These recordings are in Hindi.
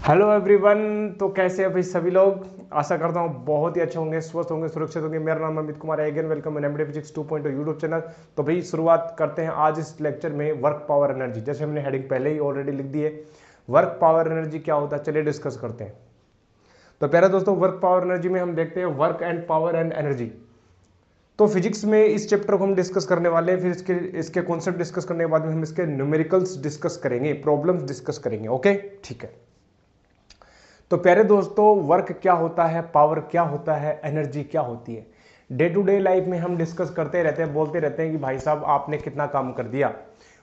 Hello everyone. तो कैसे हैं भाई सभी लोग। आशा करता हूँ बहुत ही अच्छे होंगे, स्वस्थ होंगे, सुरक्षित होंगे। मेरा नाम अमित कुमार है। Again welcome in MD physics 2.0 YouTube channel. तो भाई शुरुआत करते हैं आज इस लेक्चर में वर्क पावर एनर्जी। जैसे हमने हेडिंग पहले ही ऑलरेडी लिख दी है, वर्क पावर एनर्जी क्या होता है, चलिए डिस्कस करते हैं। तो प्यारे दोस्तों, वर्क पावर एनर्जी में हम देखते हैं work and power and energy. तो फिजिक्स में इस चैप्टर को हम डिस्कस करने वाले हैं, फिर इसके कॉन्सेप्ट डिस्कस करने के बाद में हम इसके न्यूमेरिकल्स डिस्कस करेंगे, प्रॉब्लम्स डिस्कस करेंगे। ओके, ठीक है। तो प्यारे दोस्तों, वर्क क्या होता है, पावर क्या होता है, एनर्जी क्या होती है, डे टू डे लाइफ में हम डिस्कस करते रहते हैं, बोलते रहते हैं कि भाई साहब आपने कितना काम कर दिया,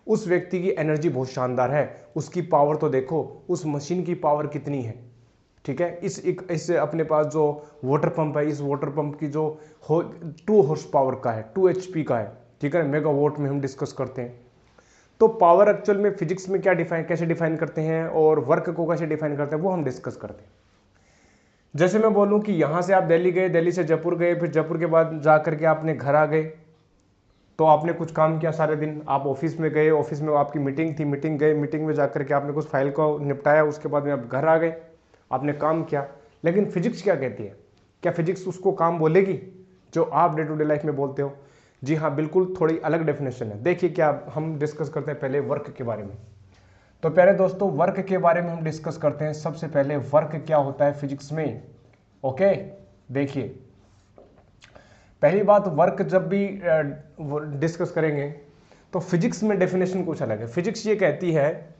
उस व्यक्ति की एनर्जी बहुत शानदार है, उसकी पावर तो देखो, उस मशीन की पावर कितनी है। ठीक है, इस अपने पास जो वाटर पंप है, इस वाटर पंप की जो 2 हॉर्स पावर का है, 2 HP का है। ठीक है, मेगावाट में हम डिस्कस करते हैं। तो पावर एक्चुअल में फिजिक्स में क्या कैसे डिफाइन करते हैं और वर्क को कैसे डिफाइन करते हैं वो हम डिस्कस करते हैं। जैसे मैं बोलूं कि यहां से आप दिल्ली गए, दिल्ली से जयपुर गए, फिर जयपुर के बाद जा करके आपने घर आ गए, तो आपने कुछ काम किया सारे दिन। आप ऑफिस में गए, ऑफिस में आपकी मीटिंग थी, मीटिंग गए, मीटिंग में जाकर के आपने कुछ फाइल को निपटाया, उसके बाद में आप घर आ गए, आपने काम किया। लेकिन फिजिक्स क्या कहती है? क्या फिजिक्स उसको काम बोलेगी जो आप डे टू डे लाइफ में बोलते हो? जी हाँ, बिल्कुल थोड़ी अलग डेफिनेशन है। देखिए क्या हम डिस्कस करते हैं पहले वर्क के बारे में। तो प्यारे दोस्तों, वर्क के बारे में हम डिस्कस करते हैं। सबसे पहले वर्क क्या होता है फिजिक्स में। ओके, देखिए पहली बात, वर्क जब भी डिस्कस करेंगे तो फिजिक्स में डेफिनेशन कुछ अलग है। फिजिक्स ये कहती है,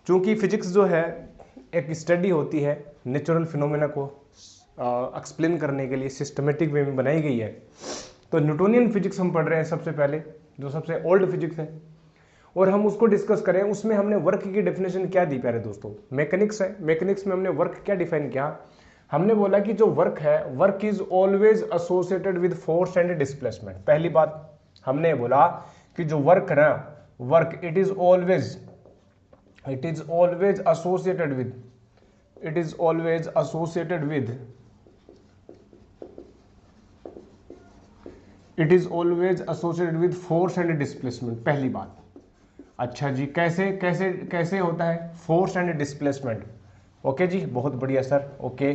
चूंकि फिजिक्स जो है एक स्टडी होती है, नेचुरल फिनोमेना को एक्सप्लेन करने के लिए सिस्टमेटिक वे में बनाई गई है। तो न्यूटोनियन फिजिक्स हम पढ़ रहे हैं सबसे पहले, जो सबसे ओल्ड फिजिक्स है, और हम उसको डिस्कस करें। उसमें हमने वर्क की डेफिनेशन क्या दी प्यारे दोस्तों? मैकेनिक्स है, मैकेनिक्स में हमने वर्क क्या डिफाइन किया? हमने बोला कि जो वर्क है, work is always associated with force and displacement. पहली बात हमने बोला कि जो वर्क है ना, work it is always associated with it is always associated with it is always associated with force and displacement। पहली बात। अच्छा जी, कैसे कैसे कैसे होता है फोर्स एंड डिस्प्लेसमेंट? ओके जी, बहुत बढ़िया सर। ओके,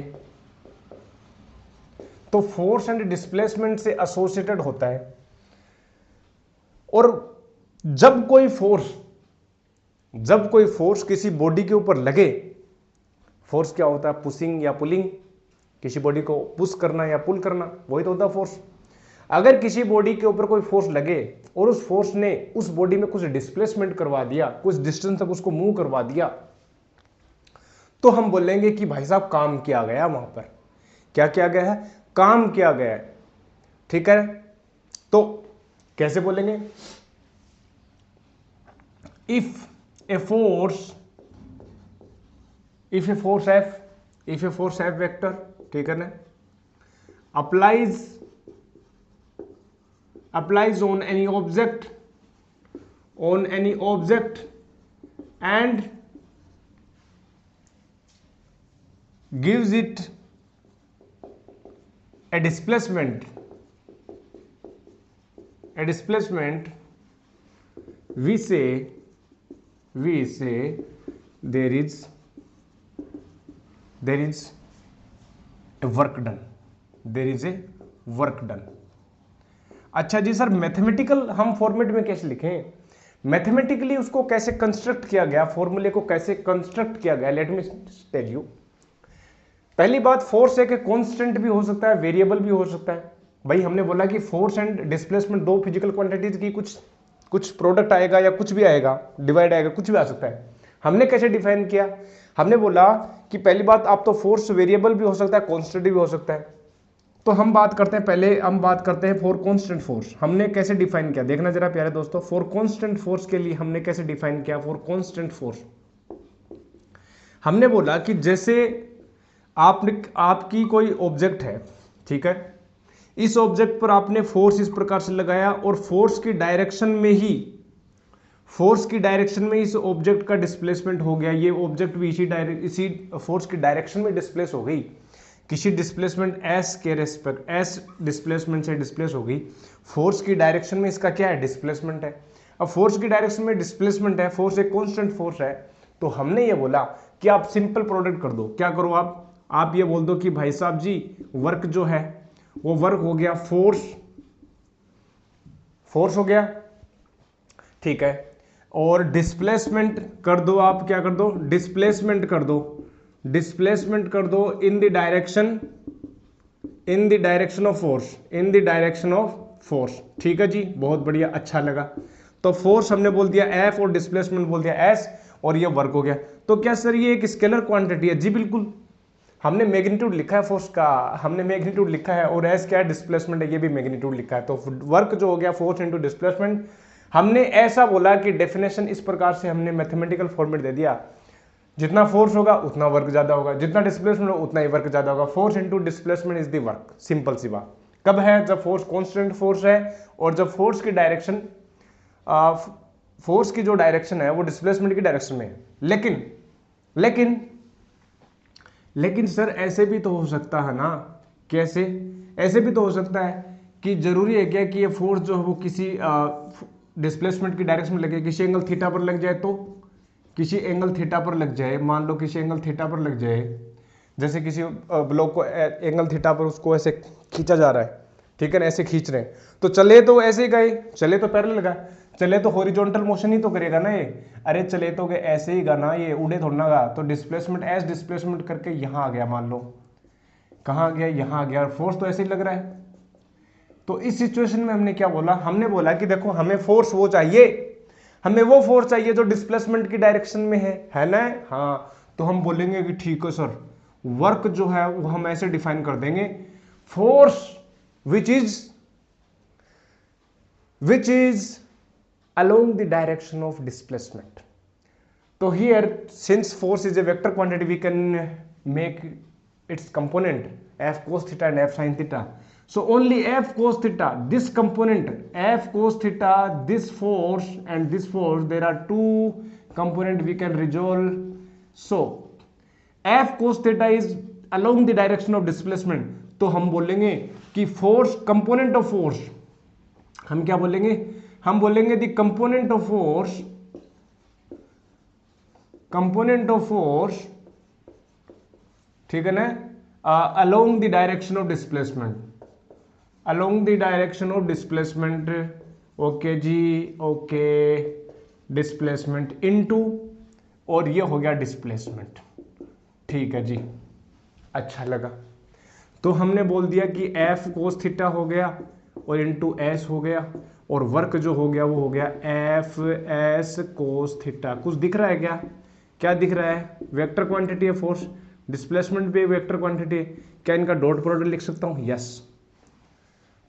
तो फोर्स एंड डिस्प्लेसमेंट से एसोसिएटेड होता है। और जब कोई फोर्स किसी बॉडी के ऊपर लगे, फोर्स क्या होता है? पुशिंग या पुलिंग, किसी बॉडी को पुश करना या पुल करना, वही तो होता है फोर्स। अगर किसी बॉडी के ऊपर कोई फोर्स लगे और उस फोर्स ने उस बॉडी में कुछ डिस्प्लेसमेंट करवा दिया, कुछ डिस्टेंस तक उसको मूव करवा दिया, तो हम बोलेंगे कि भाई साहब काम किया गया। वहां पर क्या किया गया है? काम किया गया है। ठीक है, तो कैसे बोलेंगे? If a force F vector, ठीक है ना, applies on any object and gives it a displacement, we say there is a work done, अच्छा जी सर, मैथमेटिकल हम फॉर्मेट में कैसे लिखें? मैथमेटिकली उसको कैसे कंस्ट्रक्ट किया गया, फॉर्मूले को कैसे कंस्ट्रक्ट किया गया? Let me tell you. पहली बात, फोर्स है कि कांस्टेंट भी हो सकता है, वेरिएबल भी हो सकता है। भाई हमने बोला कि फोर्स एंड डिस्प्लेसमेंट दो फिजिकल क्वांटिटीज की कुछ प्रोडक्ट आएगा या कुछ भी आएगा, डिवाइड आएगा, कुछ भी आ सकता है। हमने कैसे डिफाइन किया? हमने बोला कि पहली बात, आप तो फोर्स वेरिएबल भी हो सकता है, कांस्टेंट भी हो सकता है। तो हम बात करते हैं फॉर कांस्टेंट फोर्स। हमने कैसे डिफाइन किया, देखना जरा प्यारे दोस्तों। फॉर कांस्टेंट फोर्स के लिए हमने कैसे डिफाइन किया? फॉर कांस्टेंट फोर्स हमने बोला कि जैसे आपकी कोई ऑब्जेक्ट है, ठीक है, इस ऑब्जेक्ट पर आपने फोर्स इस प्रकार से लगाया और फोर्स की डायरेक्शन में इस ऑब्जेक्ट का डिस्प्लेसमेंट हो गया। ये ऑब्जेक्ट भी इसी फोर्स की डायरेक्शन में डिस्प्लेस हो गई, किसी डिस्प्लेसमेंट एस डिस्प्लेसमेंट से डिस्प्लेस हो गई। फोर्स की डायरेक्शन में इसका क्या है? डिस्प्लेसमेंट है। अब फोर्स की डायरेक्शन में डिस्प्लेसमेंट है, फोर्स एक कांस्टेंट फोर्स है, तो हमने ये बोला कि आप सिंपल प्रोडक्ट कर दो। क्या करो आप ये बोल दो कि भाई साहब जी वर्क जो है वो वर्क हो गया फोर्स हो गया, ठीक है, और डिस्प्लेसमेंट कर दो, आप क्या कर दो, डिस्प्लेसमेंट कर दो in the direction of force, ठीक है जी, बहुत बढ़िया, अच्छा लगा। तो फोर्स हमने बोल दिया एफ और डिस्प्लेसमेंट बोल दिया एस, और ये वर्क हो गया। तो क्या सर ये एक स्केलर क्वांटिटी है? जी बिल्कुल, हमने मैग्नीट्यूड लिखा है फोर्स का, हमने मैग्नीट्यूड लिखा है, और एस क्या है, डिस्प्लेसमेंट है, ये भी मैग्नीट्यूड लिखा है। तो वर्क जो हो गया फोर्स इंटू डिस्प्लेसमेंट। हमने ऐसा बोला कि डेफिनेशन इस प्रकार से हमने मैथमेटिकल फॉर्मेट दे दिया, जितना फोर्स होगा उतना वर्क ज्यादा होगा, जितना डिस्प्लेसमेंट होगा उतना ही वर्क ज्यादा होगा। Force into displacement is the work, simple सी बात। कब है? जब फोर्स कांस्टेंट फोर्स है, और जब फोर्स की डायरेक्शन फोर्स की जो डायरेक्शन है वो डिस्प्लेसमेंट की डायरेक्शन में है। लेकिन सर ऐसे भी तो हो सकता है ना, कैसे? ऐसे भी तो हो सकता है कि जरूरी है क्या कि ये फोर्स जो है वो किसी डिस्प्लेसमेंट की डायरेक्शन में लगे, किसी एंगल थीटा पर लग जाए, तो किसी एंगल थीटा पर लग जाए, मान लो किसी एंगल थीटा पर लग जाए, जैसे किसी ब्लॉक को एंगल थीटा पर उसको ऐसे खींचा जा रहा है, ठीक है ना, ऐसे खींच रहे हैं, तो चले तो ऐसे ही गए, चले तो पैरेलल गए, चले तो हॉरिजॉन्टल मोशन ही तो करेगा ना ये, अरे चले तो गए ऐसे ही गा ना, ये उड़े थोड़ा ना गा। तो डिस्प्लेसमेंट एस डिस्प्लेसमेंट करके यहाँ आ गया, मान लो कहाँ गया, यहाँ आ गया, और फोर्स तो ऐसे ही लग रहा है। तो इस सिचुएशन में हमने क्या बोला? हमने बोला कि देखो हमें फोर्स वो चाहिए, हमें वो फोर्स चाहिए जो डिस्प्लेसमेंट की डायरेक्शन में है ना? हाँ, तो हम बोलेंगे कि ठीक है सर, वर्क जो है वो हम ऐसे डिफाइन कर देंगे, force which is along the direction of displacement. So here, since force is a vector quantity, we can make its component f cos theta and f sin theta. So only f cos theta, this component f cos theta, this force and this force, there are two component we can resolve. So f cos theta is along the direction of displacement. तो हम बोलेंगे कि force, component of force, हम क्या बोलेंगे? हम बोलेंगे दी कंपोनेंट ऑफ फोर्स, ठीक है ना, along the direction of displacement, okay जी, ओके, डिस्प्लेसमेंट इनटू, और ये हो गया डिस्प्लेसमेंट, ठीक है जी, अच्छा लगा। तो हमने बोल दिया कि एफ कोस थीटा हो गया और इनटू एस हो गया, और वर्क जो हो गया वो हो गया एफ एस कोस थीटा। कुछ दिख रहा है क्या? क्या दिख रहा है? वेक्टर क्वांटिटी है फोर्स, डिस्प्लेसमेंट भी वेक्टर क्वांटिटी है, क्या इनका डॉट प्रोडक्ट लिख सकता हूं? यस।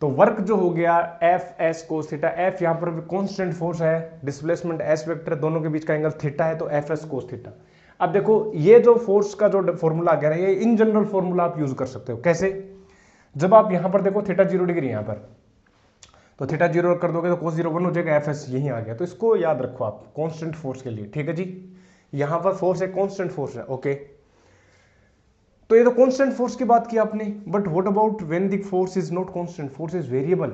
तो वर्क जो हो गया F S cos theta, F यहां पर कांस्टेंट फोर्स है, डिस्प्लेसमेंट एस वेक्टर, दोनों के बीच का एंगल थीटा है, तो एफ एस कोस थीटा। अब देखो ये जो फोर्स का जो फॉर्मूला आ गया ना, ये इन जनरल फॉर्मूला आप यूज कर सकते हो। कैसे? जब आप यहां पर देखो थीटा 0 डिग्री यहां पर, तो थीटा 0 कर दोगे तो कोस 0 1 हो जाएगा, एफ एस यही आ गया। तो इसको याद रखो आप कांस्टेंट फोर्स के लिए, ठीक है जी। यहां पर फोर्स है, कांस्टेंट फोर्स है, ओके। तो ये तो कांस्टेंट फोर्स की बात की आपने, but what about when the force is not constant, force is variable,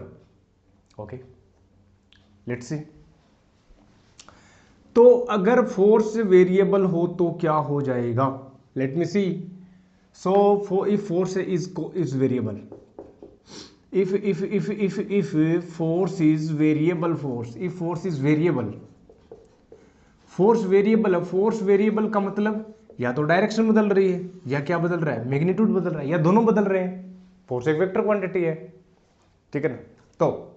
okay, let's see. तो अगर फोर्स वेरिएबल हो तो क्या हो जाएगा? Let me see. So if force is variable, if force is variable, force variable है, फोर्स वेरिएबल का मतलब या तो डायरेक्शन बदल रही है, या क्या बदल रहा है, मैग्नीट्यूड बदल रहा है, या दोनों बदल रहे हैं। फोर्स एक वेक्टर क्वांटिटी है, ठीक है ना। तो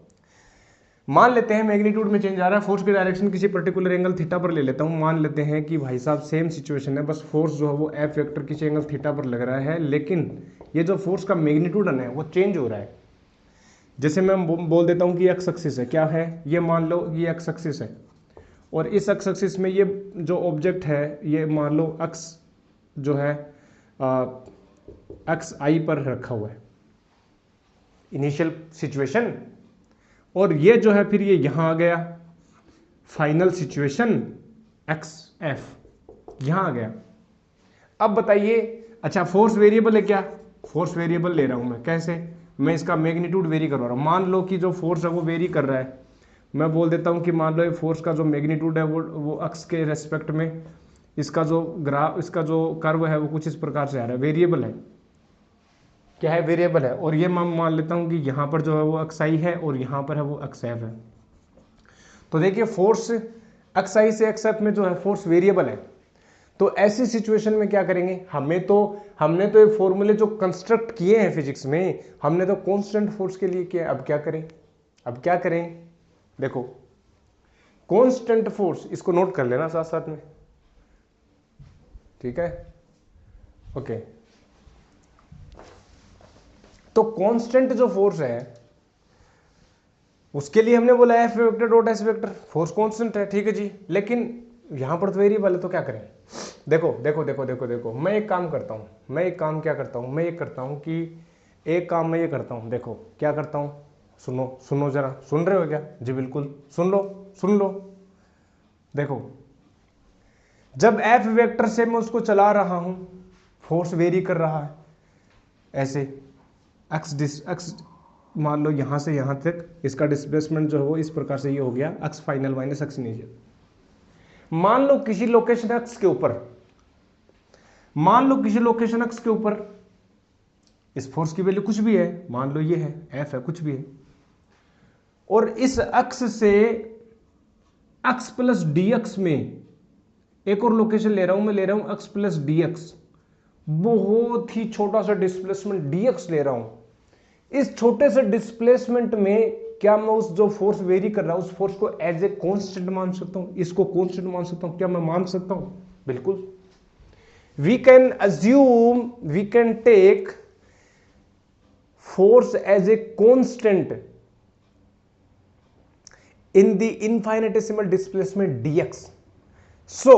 मान लेते हैं मैग्नीट्यूड में चेंज आ रहा है, फोर्स की डायरेक्शन किसी पर्टिकुलर एंगल थीटा पर ले लेता हूं। मान लेते हैं कि भाई साहब सेम सिचुएशन है, बस फोर्स जो है वो एफ वेक्टर किसी एंगल थीटा पर लग रहा है, लेकिन ये जो फोर्स का मैग्नीट्यूड है वो चेंज हो रहा है। जैसे मैं बोल देता हूं कि एक्स एक्सिस है, क्या है ये, मान लो ये एक्स एक्सिस है, और इस एक्स एक्सिस में ये जो ऑब्जेक्ट है ये मान लो अक्स जो है एक्स आई पर रखा हुआ है, इनिशियल सिचुएशन, और ये जो है फिर ये यहां आ गया, फाइनल सिचुएशन एक्स एफ यहां आ गया। अब बताइए, अच्छा फोर्स वेरिएबल है क्या? फोर्स वेरिएबल ले रहा हूं मैं, कैसे? मैं इसका मैग्नीट्यूड वेरी करवा रहा हूं। मान लो कि जो फोर्स है वो वेरी कर रहा है, मैं बोल देता हूं कि मान लो ये फोर्स का जो मैग्नीट्यूड है वो अक्स के रेस्पेक्ट में इसका जो ग्राफ, इसका जो कर्व है वो कुछ इस प्रकार से आ रहा है, वेरिएबल है, क्या है, वेरिएबल है। और ये मैं मान लेता हूं कि यहां पर जो है वो एक्सआई है और यहां पर है वो एक्सएफ है। तो देखिए फोर्स एक्सआई से एक्सएफ में जो है फोर्स वेरिएबल है। तो ऐसी सिचुएशन में क्या करेंगे, हमने तो ये फॉर्मूले जो कंस्ट्रक्ट किए हैं फिजिक्स में, हमने तो कांस्टेंट फोर्स के लिए किया। अब क्या करें, देखो कांस्टेंट फोर्स, इसको नोट कर लेना साथ साथ में, ठीक है, ओके। तो कांस्टेंट जो फोर्स है उसके लिए हमने बोला F vector dot S vector, force constant है, ठीक है जी। लेकिन यहां पर तो वेरिएबल है, तो क्या करें, देखो, मैं एक काम करता हूं, मैं ये करता हूं कि एक काम मैं ये करता हूं, देखो क्या करता हूं, सुनो जरा, सुन रहे हो क्या जी, बिल्कुल सुन लो। देखो जब एफ वेक्टर से मैं उसको चला रहा हूं, फोर्स वेरी कर रहा है ऐसे, एक्स मान लो यहां से यहां तक इसका डिस्प्लेसमेंट जो है वो इस प्रकार से ये हो गया x final minus x initial. मान लो किसी लोकेशन एक्स के ऊपर इस फोर्स की वैल्यू कुछ भी है, मान लो ये है एफ है, कुछ भी है, और इस अक्स से एक्स प्लस डी एक्स में एक और लोकेशन ले रहा हूं एक्स प्लस डी एक्स, बहुत ही छोटा सा डिस्प्लेसमेंट डी एक्स ले रहा हूं। इस छोटे से डिस्प्लेसमेंट में क्या मैं उस जो फोर्स वेरी कर रहा हूं उस फोर्स को एज ए कांस्टेंट मान सकता हूं, इसको कांस्टेंट मान सकता हूं, क्या मैं मान सकता हूं, बिल्कुल। We can take force as a constant in the infinitesimal displacement dx. So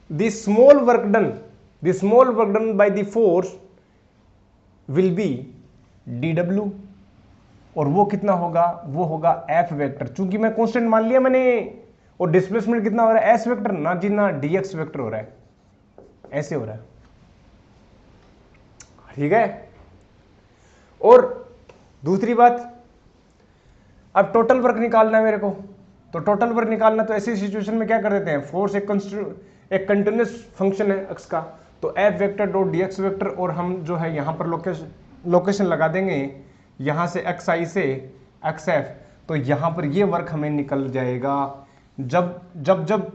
the small work done by the force will be dw, और वो कितना होगा, वो होगा f वेक्टर, चूंकि मैं कांस्टेंट मान लिया मैंने, और डिस्प्लेसमेंट कितना हो रहा है, s वेक्टर, ना जी ना dx वेक्टर हो रहा है, ऐसे हो रहा है, ठीक है। और दूसरी बात, अब टोटल वर्क निकालना है मेरे को, तो टोटल वर्क निकालना, तो ऐसी सिचुएशन में क्या कर देते हैं, फोर्स एक कंटिन्यूस फंक्शन है एक्स का, तो F vector dot D x vector, और हम जो है यहां पर लोकेशन लगा देंगे यहां से एक्स आई से एक्स एफ, तो यहां पर ये वर्क हमें निकल जाएगा। जब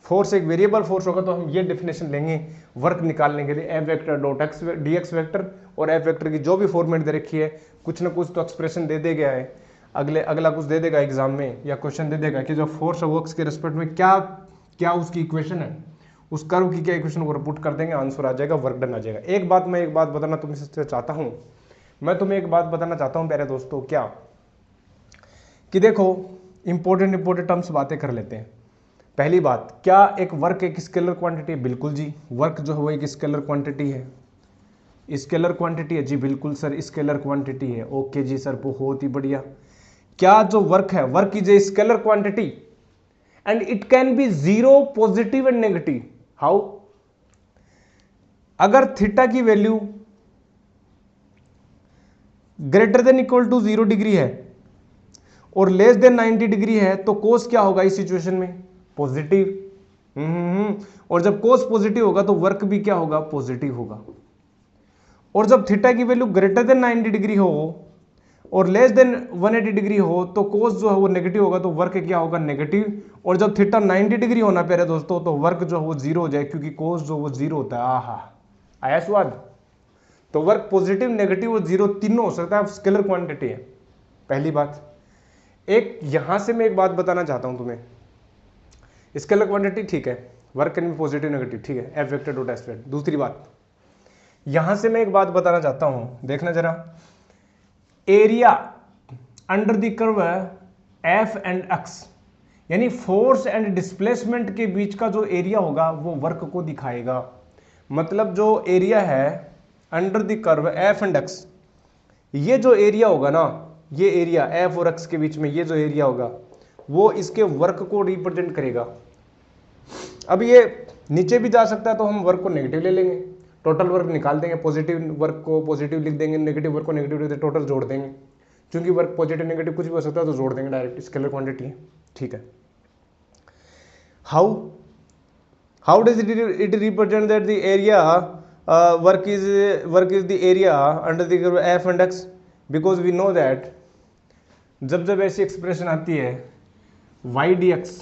फोर्स एक वेरिएबल फोर्स होगा तो हम ये डेफिनेशन लेंगे वर्क निकालने के लिए, F vector dot x D x vector, और एफ वेक्टर की जो भी फॉर्मेट दे रखी है, कुछ ना कुछ तो एक्सप्रेशन दे गया है, अगला कुछ दे देगा एग्जाम में, या क्वेश्चन दे देगा कि जो फोर्स है वर्क्स के रिस्पेक्ट में क्या उसकी इक्वेशन है, उस कर्व की क्या इक्वेशन को पुट कर देंगे, आंसर आ जाएगा, वर्क डन आ जाएगा। एक बात बताना तुमसे चाहता हूं, मैं तुम्हें एक बात बताना चाहता हूं प्यारे दोस्तों, क्या कि देखो इंपॉर्टेंट टर्म्स बातें कर लेते हैं। पहली बात, क्या एक वर्क एक स्केलर क्वांटिटी है, बिल्कुल जी, वर्क जो है वो एक स्केलर क्वांटिटी है, स्केलर क्वांटिटी है जी, बिल्कुल सर स्केलर क्वांटिटी है, ओके जी सर, बहुत ही बढ़िया। क्या जो वर्क है, work is a scalar quantity and it can be zero, positive and negative. How, अगर थीटा की value greater than equal to 0 degree है और लेस देन 90 डिग्री है, तो कोस क्या होगा इस सिचुएशन में, पॉजिटिव। और जब कोस पॉजिटिव होगा तो वर्क भी क्या होगा, पॉजिटिव होगा। और जब थीटा की वैल्यू ग्रेटर देन 90 डिग्री हो और लेस देन 180 डिग्री हो, तो कोस जो है वो नेगेटिव होगा, तो वर्क क्या होगा, नेगेटिव। और जब थीटा 90 डिग्री होना प्यारे दोस्तों, तो वर्क जो है वो जीरो हो जाए, क्योंकि कोस जो वो जीरो होता है। आहा, आया स्वाद। तो वर्क पॉजिटिव, नेगेटिव और जीरो तीनों हो सकता है, स्केलर क्वांटिटी है, पहली बात। एक यहां से मैं एक बात बताना चाहता हूं तुम्हें, स्केलर क्वांटिटी ठीक है, work can be positive negative, ठीक है, F vector dot S vector. दूसरी बात, यहां से मैं एक बात बताना चाहता हूं, देखना जरा, area under the curve F and x, यानी फोर्स एंड डिस्प्लेसमेंट के बीच का जो एरिया होगा वो वर्क को दिखाएगा। मतलब जो एरिया है under the curve F and x, ये जो एरिया होगा ना, ये एरिया एफ और एक्स के बीच में ये जो एरिया होगा वो इसके वर्क को रिप्रेजेंट करेगा। अब ये नीचे भी जा सकता है, तो हम वर्क को नेगेटिव ले लेंगे, टोटल वर्क निकाल देंगे, पॉजिटिव वर्क को पॉजिटिव लिख देंगे, नेगेटिव वर्क को नेगेटिव लिख देंगे, टोटल जोड़ देंगे, क्योंकि वर्क पॉजिटिव नेगेटिव कुछ भी हो सकता है, तो जोड़ देंगे डायरेक्ट, स्केलर क्वांटिटी है, ठीक है। How, how does it represent that the area work is the area under the F and X, because we know that जब जब ऐसी एक्सप्रेशन आती है वाई डी एक्स,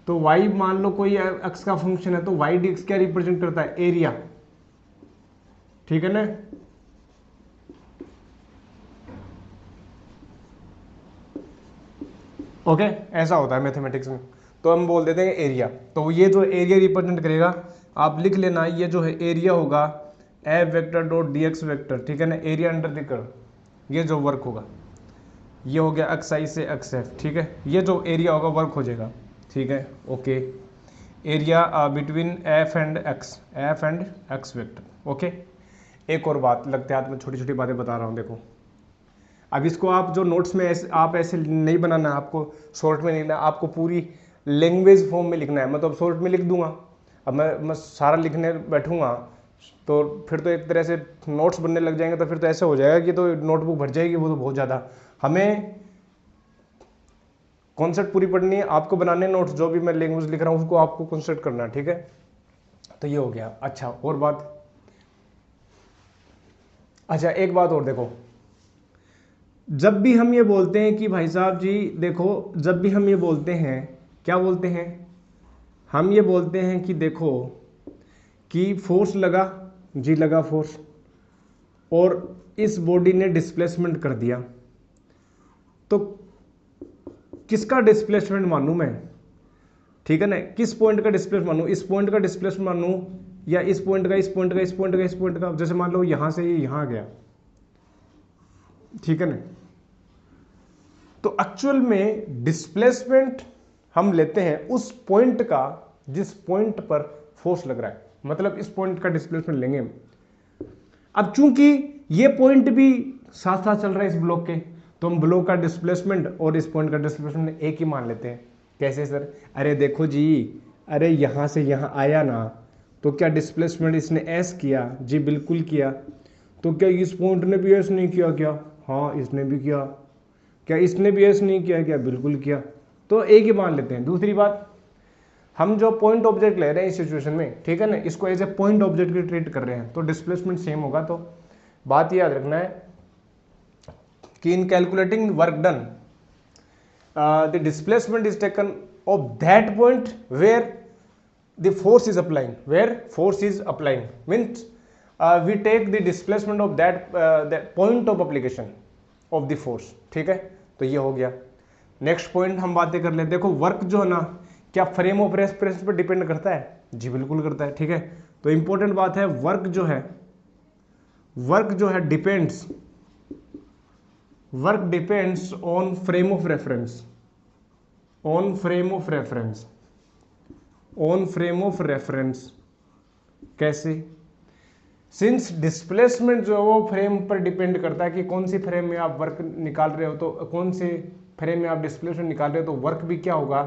तो वाई मान लो कोई एक्स का फंक्शन है, तो वाई डी एक्स क्या रिप्रेजेंट करता है, एरिया, ठीक है ना। ओके ऐसा होता है मैथमेटिक्स में, तो हम बोल देते हैं एरिया। तो ये जो एरिया रिप्रेजेंट करेगा, आप लिख लेना, ये जो है एरिया होगा F vector dot D x vector, ठीक है ना, एरिया अंडर द कर्व, ये जो वर्क होगा ये हो गया एक्स आई से एक्स एफ, ठीक है, ये जो एरिया होगा वर्क हो जाएगा, ठीक है। Okay area between F and x vector. Okay एक और बात, लगते हाथ में छोटी छोटी बातें बता रहा हूँ, देखो अब इसको आप जो नोट्स में आप ऐसे नहीं बनाना, आपको शॉर्ट में लिखना है, आपको पूरी लैंग्वेज फॉर्म में लिखना है। मैं तो अब शॉर्ट में लिख दूंगा, अब मैं सारा लिखने बैठूंगा तो फिर तो एक तरह से नोट्स बनने लग जाएंगे, तो फिर तो ऐसे हो जाएगा कि तो नोटबुक भर जाएगी, वो तो बहुत ज़्यादा। हमें कॉन्सेप्ट पूरी पढ़नी है, आपको बनाने नोट्स, जो भी मैं लैंग्वेज लिख रहा हूँ उसको आपको कॉन्सेप्ट करना है, ठीक है। तो ये हो गया। अच्छा और बात, अच्छा एक बात और देखो, जब भी हम ये बोलते हैं कि भाई साहब जी देखो, जब भी हम ये बोलते हैं, क्या बोलते हैं, हम ये बोलते हैं कि देखो कि फोर्स लगा जी, लगा फोर्स, और इस बॉडी ने डिस्प्लेसमेंट कर दिया, तो किसका डिस्प्लेसमेंट मानूं मैं, ठीक है ना, किस पॉइंट का डिस्प्लेसमेंट मानूं, इस पॉइंट का डिस्प्लेसमेंट मानूं या इस पॉइंट का, इस पॉइंट का, इस पॉइंट का, इस पॉइंट का। जैसे मान लो यहां से ये यहां गया, ठीक है ना, तो एक्चुअल में डिस्प्लेसमेंट हम लेते हैं उस पॉइंट का जिस पॉइंट पर फोर्स लग रहा है, मतलब इस पॉइंट का डिस्प्लेसमेंट लेंगे। अब चूंकि ये पॉइंट भी साथ साथ चल रहा है इस ब्लॉक के, तो हम ब्लॉक का डिस्प्लेसमेंट और इस पॉइंट का डिस्प्लेसमेंट एक ही मान लेते हैं। कैसे सर, अरे देखो जी, अरे यहां से यहां आया ना, तो क्या डिस्प्लेसमेंट इसने एस किया जी, बिल्कुल किया। तो क्या इस पॉइंट ने भी एस नहीं किया क्या, हाँ इसने भी किया। क्या इसने भी एस नहीं किया क्या, बिल्कुल किया। तो एक ही मान लेते हैं। दूसरी बात, हम जो पॉइंट ऑब्जेक्ट ले रहे हैं इस सिचुएशन में, ठीक है ना, इसको एज ए पॉइंट ऑब्जेक्ट की ट्रीट कर रहे हैं, तो डिस्प्लेसमेंट सेम होगा। तो बात याद रखना है कि in calculating work done the displacement is taken of that point where the force is applying, where force is applying means we take the displacement of that point of application of the force, ठीक है। तो ये हो गया। नेक्स्ट पॉइंट हम बातें कर ले। देखो वर्क जो है ना, क्या फ्रेम ऑफ रेफरेंस पर डिपेंड करता है, जी बिल्कुल करता है, ठीक है। तो इंपॉर्टेंट बात है, वर्क जो है depends, work depends on frame of reference, on frame of reference, on frame of reference. कैसे, सिंस डिस्प्लेसमेंट जो है वो फ्रेम पर डिपेंड करता है कि कौन सी फ्रेम में आप वर्क निकाल रहे हो, तो कौन से फ्रेम में आप डिस्प्लेसमेंट निकाल रहे हो, तो वर्क भी क्या होगा,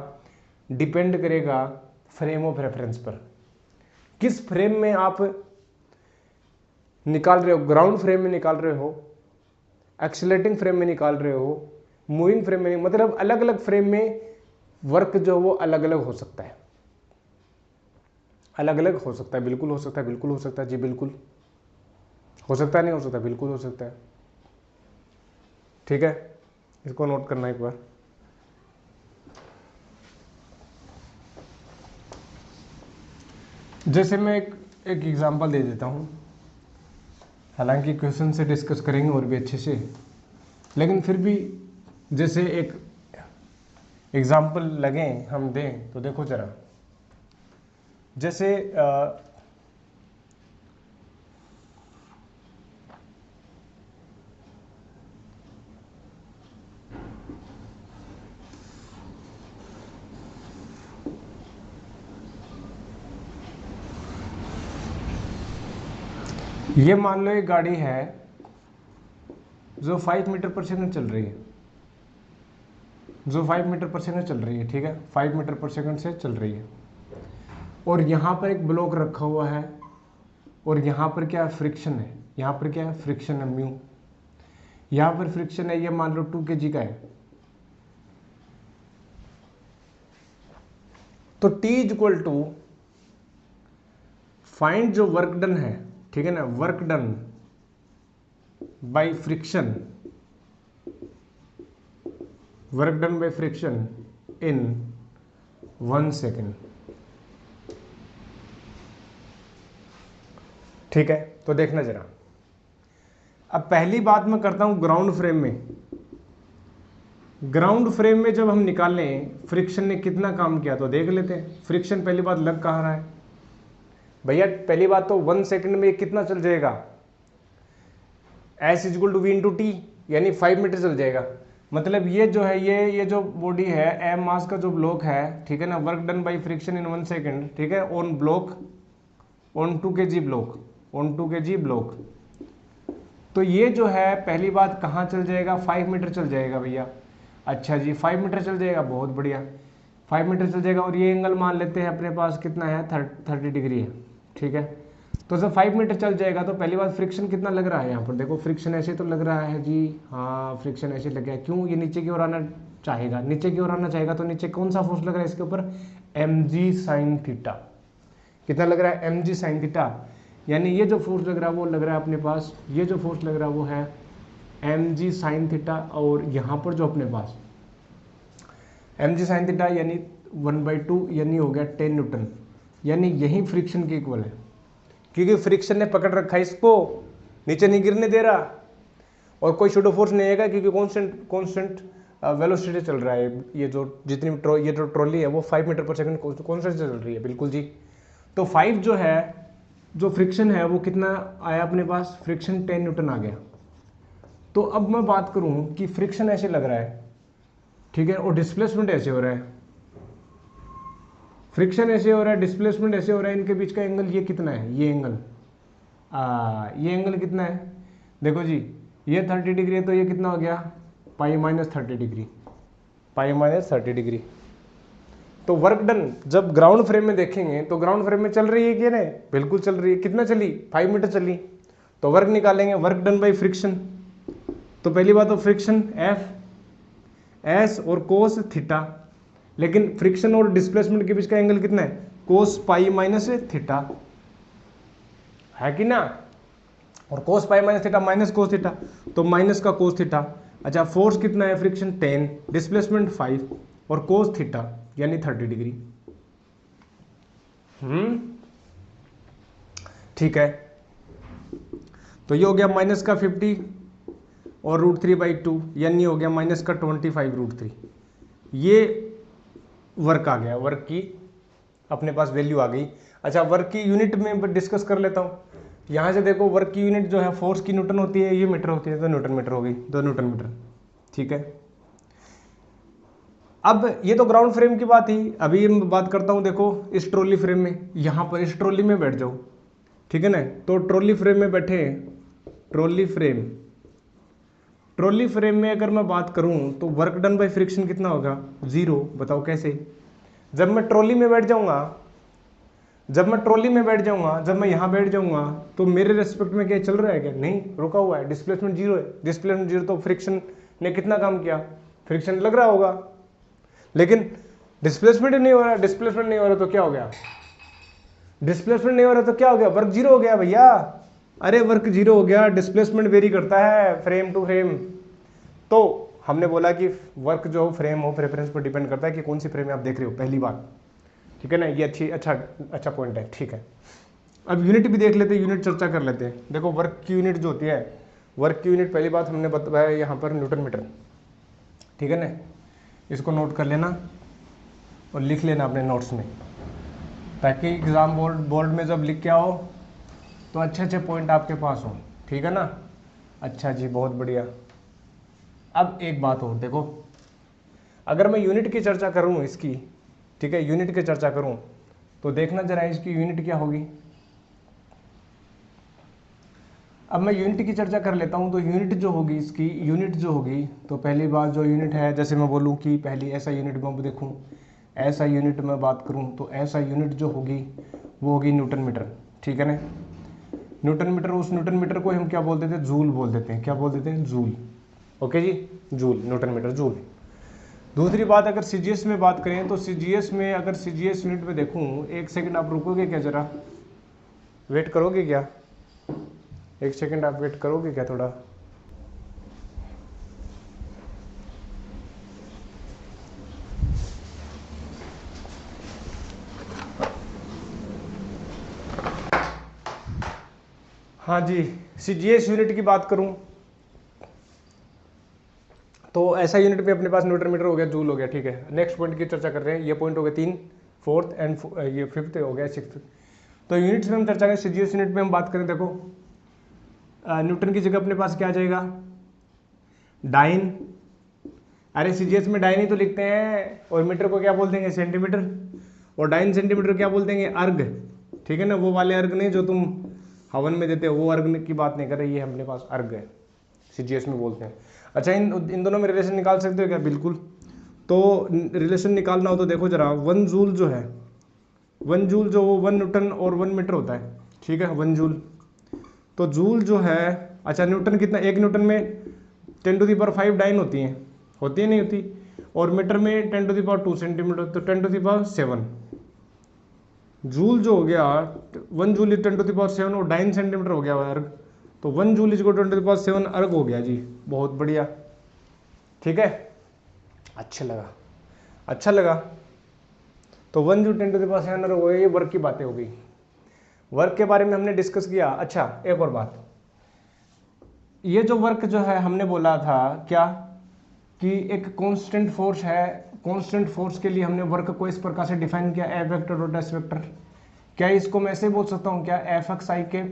डिपेंड करेगा फ्रेम ऑफ रेफरेंस पर। किस फ्रेम में आप निकाल रहे हो, ग्राउंड फ्रेम में निकाल रहे हो, एक्सीलरेटिंग फ्रेम में निकाल रहे हो, मूविंग फ्रेम में, मतलब अलग अलग फ्रेम में वर्क जो वो अलग अलग हो सकता है, अलग अलग हो सकता है, बिल्कुल हो सकता है, बिल्कुल हो सकता है जी, बिल्कुल हो सकता है, नहीं हो सकता, बिल्कुल हो सकता है, ठीक है। इसको नोट करना एक बार। जैसे मैं एक एग्जांपल दे देता हूं, हालांकि क्वेश्चन से डिस्कस करेंगे और भी अच्छे से, लेकिन फिर भी जैसे एक एग्जांपल लगे हम दें, तो देखो जरा, जैसे ये मान लो एक गाड़ी है जो 5 मीटर पर सेकंड चल रही है, जो 5 मीटर पर सेकंड चल रही है, ठीक है, 5 मीटर पर सेकंड से चल रही है, और यहाँ पर एक ब्लॉक रखा हुआ है, और यहाँ पर क्या फ्रिक्शन है, यहाँ पर क्या है, फ्रिक्शन है म्यू, यहाँ पर फ्रिक्शन है, ये मान लो 2 kg का है। तो T is equal to find जो वर्क डन है, ठीक है ना, work done by friction, work done by friction in 1 second. ठीक है, तो देखना जरा। अब पहली बात मैं करता हूं ग्राउंड फ्रेम में। ग्राउंड फ्रेम में जब हम निकालें फ्रिक्शन ने कितना काम किया तो देख लेते हैं। फ्रिक्शन पहली बात लग कहाँ रहा है भैया, पहली बात तो 1 सेकंड में कितना चल जाएगा, S is equal to V into T, यानी 5 मीटर चल जाएगा। मतलब ये जो है, ये जो बॉडी है, एम मास का जो ब्लॉक है, ठीक है ना, work done by friction in 1 second, ठीक है, on block, on 2 kg block, on 2 kg block. तो ये जो है पहली बात कहाँ चल जाएगा, 5 मीटर चल जाएगा भैया। अच्छा जी, 5 मीटर चल जाएगा, बहुत बढ़िया, 5 मीटर चल जाएगा। और ये एंगल मान लेते हैं अपने पास कितना है, 30 डिग्री है, ठीक है। तो जब 5 मीटर चल जाएगा तो पहली बात फ्रिक्शन कितना लग रहा है यहाँ पर, देखो फ्रिक्शन ऐसे तो लग रहा है जी, हाँ फ्रिक्शन ऐसे लग गया। क्यों, ये नीचे की ओर आना चाहेगा, नीचे की ओर आना चाहेगा, तो नीचे कौन सा फोर्स लग रहा है इसके ऊपर, mg sin थीटा। कितना लग रहा है, mg sin थीटा, यानी ये जो फोर्स लग रहा है वो लग रहा है अपने पास, ये जो फोर्स लग रहा है वो है mg sin थीटा। और यहाँ पर जो अपने पास mg sin थीटा यानी 1/2 यानी हो गया 10 न्यूटन, यानी यही फ्रिक्शन के इक्वल है, क्योंकि फ्रिक्शन ने पकड़ रखा है इसको, नीचे नहीं गिरने दे रहा, और कोई शूडो फोर्स नहीं आएगा क्योंकि कॉन्स्टेंट वेलोसिटी चल रहा है। ये जो जितनी ये जो ट्रॉली है वो 5 मीटर पर सेकंड कॉन्स्टेंट चल रही है, बिल्कुल जी। तो 5 जो है, जो फ्रिक्शन है वो कितना आया अपने पास, फ्रिक्शन 10 न्यूटन आ गया। तो अब मैं बात करूं कि फ्रिक्शन ऐसे लग रहा है, ठीक है, और डिस्प्लेसमेंट ऐसे हो रहा है, फ्रिक्शन ऐसे हो रहा है, डिस्प्लेसमेंट ऐसे हो रहा है, इनके बीच का एंगल ये कितना है, ये एंगल ये एंगल कितना है, देखो जी, ये 30 डिग्री है, तो ये कितना हो गया, pi minus 30 degree, pi minus 30 degree. तो वर्क डन जब ग्राउंड फ्रेम में देखेंगे तो ग्राउंड फ्रेम में चल रही है कि नहीं, बिल्कुल चल रही है। कितना चली, 5 मीटर चली। तो वर्क निकालेंगे, वर्क डन बाई फ्रिक्शन। तो पहली बात तो फ्रिक्शन एफ एस और कोस थीटा, लेकिन फ्रिक्शन और डिस्प्लेसमेंट के बीच का एंगल कितना है, कोस पाई माइनस थीटा, है कि ना। और cos pi minus theta minus cos theta, तो माइनस का कोस थीटा। अच्छा, फोर्स कितना है, फ्रिक्शन 10, डिस्प्लेसमेंट 5 और कोस थीटा यानी 30 डिग्री। ठीक है, तो ये हो गया माइनस का 50 और √3/2 यानी हो गया माइनस का 25 √3। ये वर्क आ गया, वर्क की अपने पास वैल्यू आ गई। अच्छा, वर्क की यूनिट में डिस्कस कर लेता हूँ। यहाँ से देखो, वर्क की यूनिट जो है फोर्स की न्यूटन होती है, ये मीटर होती है, तो न्यूटन मीटर हो गई, 2 न्यूटन मीटर। ठीक है, अब ये तो ग्राउंड फ्रेम की बात ही। अभी मैं बात करता हूँ, देखो इस ट्रॉली फ्रेम में, यहाँ पर इस ट्रॉली में बैठ जाओ, ठीक है ना। तो ट्रॉली फ्रेम में बैठे, ट्रॉली फ्रेम में अगर मैं बात करूं तो वर्क डन बाय फ्रिक्शन कितना होगा, 0। बताओ कैसे, जब मैं ट्रॉली में बैठ जाऊंगा, जब मैं यहां बैठ जाऊंगा तो मेरे रेस्पेक्ट में क्या चल रहा है, क्या नहीं, रुका हुआ है, डिस्प्लेसमेंट 0 है। डिस्प्लेसमेंट 0 तो फ्रिक्शन ने कितना काम किया, फ्रिक्शन लग रहा होगा, लेकिन डिस्प्लेसमेंट नहीं हो रहा। डिस्प्लेसमेंट नहीं हो रहा तो क्या हो गया, डिस्प्लेसमेंट नहीं हो रहा तो क्या हो गया, वर्क 0 हो गया भैया। अरे वर्क 0 हो गया, डिस्प्लेसमेंट वेरी करता है फ्रेम टू फ्रेम। तो हमने बोला कि वर्क जो फ्रेम हो प्रेफरेंस पर डिपेंड करता है कि कौन सी फ्रेम आप देख रहे हो, पहली बात, ठीक है ना। ये अच्छा पॉइंट है, ठीक है। अब यूनिट भी देख लेते हैं, यूनिट चर्चा कर लेते हैं। देखो वर्क की यूनिट जो होती है, वर्क की यूनिट पहली बात हमने बताया यहाँ पर न्यूटन मीटर, ठीक है ना। इसको नोट कर लेना और लिख लेना अपने नोट्स में, ताकि एग्जाम बोर्ड में जब लिख के आओ तो अच्छे पॉइंट आपके पास हो, ठीक है ना। अच्छा जी, बहुत बढ़िया। अब एक बात और देखो, अगर मैं यूनिट की चर्चा करूं इसकी, ठीक है, यूनिट की चर्चा करूं तो देखना जरा इसकी यूनिट क्या होगी। अब मैं यूनिट की चर्चा कर लेता हूं, तो यूनिट जो होगी इसकी, यूनिट जो होगी, तो पहली बात जो यूनिट है, जैसे मैं बोलूं कि पहली ऐसा यूनिट मैं देखूं, ऐसा यूनिट मैं बात करूं तो ऐसा यूनिट जो होगी वो होगी न्यूटन मीटर, ठीक है ना। न्यूटन मीटर, उस न्यूटन मीटर को हम क्या बोल देते हैं, जूल बोल देते हैं। क्या बोल देते हैं, जूल। ओके जी, जूल, न्यूटन मीटर जूल। दूसरी बात, अगर सीजीएस में बात करें तो सीजीएस में, अगर सीजीएस यूनिट में देखूं, एक सेकंड आप रुकोगे क्या, जरा वेट करोगे क्या, एक सेकंड आप वेट करोगे क्या थोड़ा। हाँ जी, सीजीएस यूनिट की बात करूं तो ऐसा यूनिट में अपने पास न्यूटन मीटर हो गया, जूल हो गया, ठीक है। नेक्स्ट पॉइंट की चर्चा कर रहे हैं, ये पॉइंट हो गया 3, फोर्थ एंड ये फिफ्थ हो गया, सिक्स्थ। तो यूनिट्स में हम चर्चा करें, सीजीएस यूनिट में हम बात करें, देखो न्यूटन की जगह अपने पास क्या आ जाएगा, डाइन। अरे सीजीएस में डाइन ही तो लिखते हैं, और मीटर को क्या बोल देंगे, सेंटीमीटर, और डाइन सेंटीमीटर क्या बोल देंगे, अर्ग, ठीक है ना। वो वाले अर्ग नहीं जो तुम हवन में देते हो, वो अर्ग की बात नहीं कर रहे, ये अपने पास अर्ग है, सीजीएस में बोलते हैं। अच्छा, इन दोनों में रिलेशन निकाल सकते हो क्या, बिल्कुल। तो रिलेशन निकालना हो तो देखो जरा, 1 जूल जो है, 1 जूल जो वो 1 न्यूटन और 1 मीटर होता है, ठीक है, 1 जूल। तो जूल जो है, अच्छा न्यूटन कितना, 1 न्यूटन में 10⁵ डाइन होती है नहीं होती, और मीटर में 10⁻² सेंटीमीटर, तो 10⁻7 जूल जो हो गया, 1 जूल 10⁻7 और डाइन सेंटीमीटर हो गया अर्ग, तो 1 जूल इज 10⁻7 अर्ग हो गया जी, बहुत बढ़िया, ठीक है। अच्छा लगा। तो 1 जूल 10⁻7 अर्ग हो गया, ये वर्क की बातें हो गई, वर्क के बारे में हमने डिस्कस किया। अच्छा, एक और बात, ये जो वर्क जो है हमने बोला था क्या, कि एक कांस्टेंट फोर्स है, कांस्टेंट फोर्स के लिए हमने वर्क को इस प्रकार से डिफाइन किया, एफ वेक्टर और एस वेक्टर। क्या इसको मैं ऐसे बोल सकता हूँ क्या, एफ एक्स आई के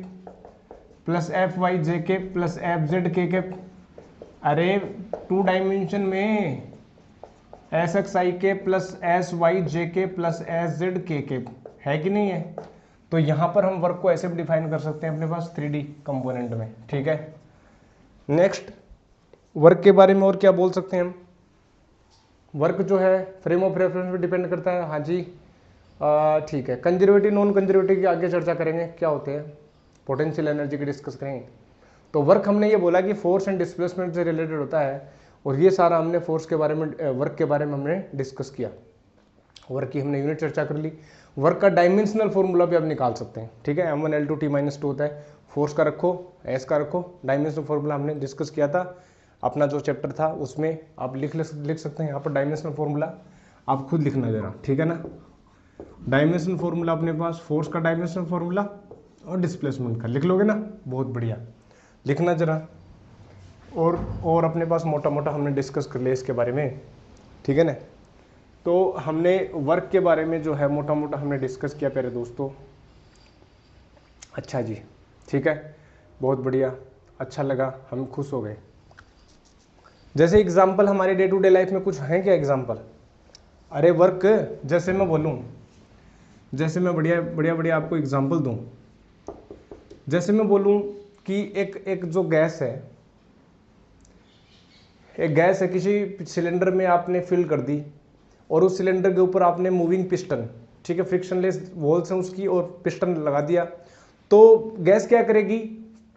प्लस एफ वाई जे के प्लस एफ जेड के। अरे 2 डायमेंशन में एस एक्स आई के प्लस एस वाई जे के प्लस एस जेड के है कि नहीं है। तो यहां पर हम वर्क को ऐसे भी डिफाइन कर सकते हैं अपने पास 3D कंपोनेंट में, ठीक है। नेक्स्ट, वर्क के बारे में और क्या बोल सकते हैं हम, वर्क जो है फ्रेम ऑफ रेफरेंस पे डिपेंड करता है, हाँ जी, ठीक है। कंजर्वेटिव नॉन कंजर्वेटिव की आगे चर्चा करेंगे, क्या होते हैं, पोटेंशियल एनर्जी की डिस्कस करेंगे। तो वर्क हमने ये बोला कि फोर्स एंड डिस्प्लेसमेंट से रिलेटेड होता है, और ये सारा हमने फोर्स के बारे में, वर्क के बारे में हमने डिस्कस किया, वर्क की हमने यूनिट चर्चा कर ली। वर्क का डायमेंशनल फॉर्मूला भी आप निकाल सकते हैं, ठीक है, m1L2T-2 होता है, फोर्स का रखो, एस का रखो, डायमेंशनल फॉर्मूला हमने डिस्कस किया था, अपना जो चैप्टर था उसमें आप लिख सकते हैं। यहाँ पर डायमेंशनल फॉर्मूला आप खुद लिखना जरा, ठीक है ना। डायमेंशनल फॉर्मूला अपने पास, फोर्स का डायमेंशनल फॉर्मूला और डिस्प्लेसमेंट का लिख लोगे ना, बहुत बढ़िया, लिखना जरा। और अपने पास मोटा मोटा हमने डिस्कस कर लिया इसके बारे में, ठीक है ना। तो हमने वर्क के बारे में जो है मोटा मोटा हमने डिस्कस किया प्यारे दोस्तों। अच्छा जी, ठीक है, बहुत बढ़िया, अच्छा लगा, हम खुश हो गए। जैसे एग्जाम्पल हमारे डे टू डे लाइफ में कुछ हैं क्या एग्जाम्पल, अरे वर्क, जैसे मैं बोलूँ, जैसे मैं बढ़िया आपको एग्जाम्पल दूँ, जैसे मैं बोलूँ कि एक जो गैस है, एक गैस है, किसी सिलेंडर में आपने फिल कर दी, और उस सिलेंडर के ऊपर आपने मूविंग पिस्टन, ठीक है, फ्रिक्शनलेस वॉल्स हैं उसकी, और पिस्टन लगा दिया, तो गैस क्या करेगी,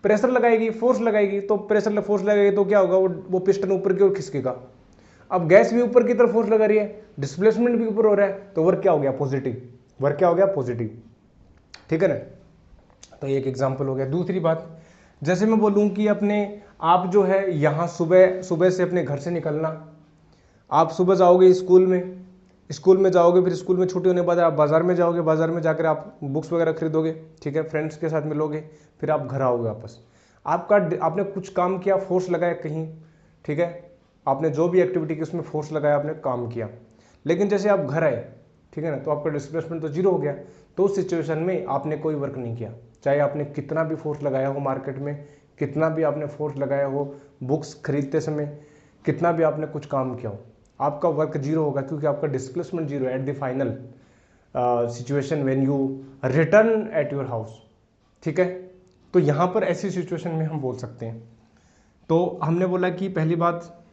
प्रेशर लगाएगी, फोर्स लगाएगी, तो प्रेशर फोर्स लगाएगी तो क्या होगा, वो पिस्टन ऊपर की ओर खिसकेगा। अब गैस भी ऊपर की तरफ फोर्स लगा रही है, डिस्प्लेसमेंट भी ऊपर हो रहा है, तो वर्क क्या हो गया, पॉजिटिव, वर्क क्या हो गया, पॉजिटिव, ठीक है ना। तो एक एग्जांपल हो गया। दूसरी बात, जैसे मैं बोलूं कि अपने आप जो है यहाँ सुबह से अपने घर से निकलना, आप सुबह जाओगे स्कूल में जाओगे, फिर स्कूल में छुट्टी होने के बाद आप बाजार में जाओगे, बाजार में जाकर आप बुक्स वगैरह खरीदोगे, ठीक है, फ्रेंड्स के साथ मिलोगे, फिर आप घर आओगे वापस। आपने कुछ काम किया, फोर्स लगाया कहीं, ठीक है, आपने जो भी एक्टिविटी की उसमें फोर्स लगाया, आपने काम किया, लेकिन जैसे आप घर आए, ठीक है ना, तो आपका डिस्प्लेसमेंट तो जीरो हो गया। तो उस सिचुएशन में आपने कोई वर्क नहीं किया, चाहे आपने कितना भी फोर्स लगाया हो मार्केट में, कितना भी आपने फोर्स लगाया हो बुक्स खरीदते समय, कितना भी आपने कुछ काम किया हो, आपका वर्क जीरो होगा, क्योंकि आपका displacement zero at the final situation when you return at your house, ठीक है। तो यहाँ पर ऐसी सिचुएशन में हम बोल सकते हैं। तो हमने बोला कि पहली बात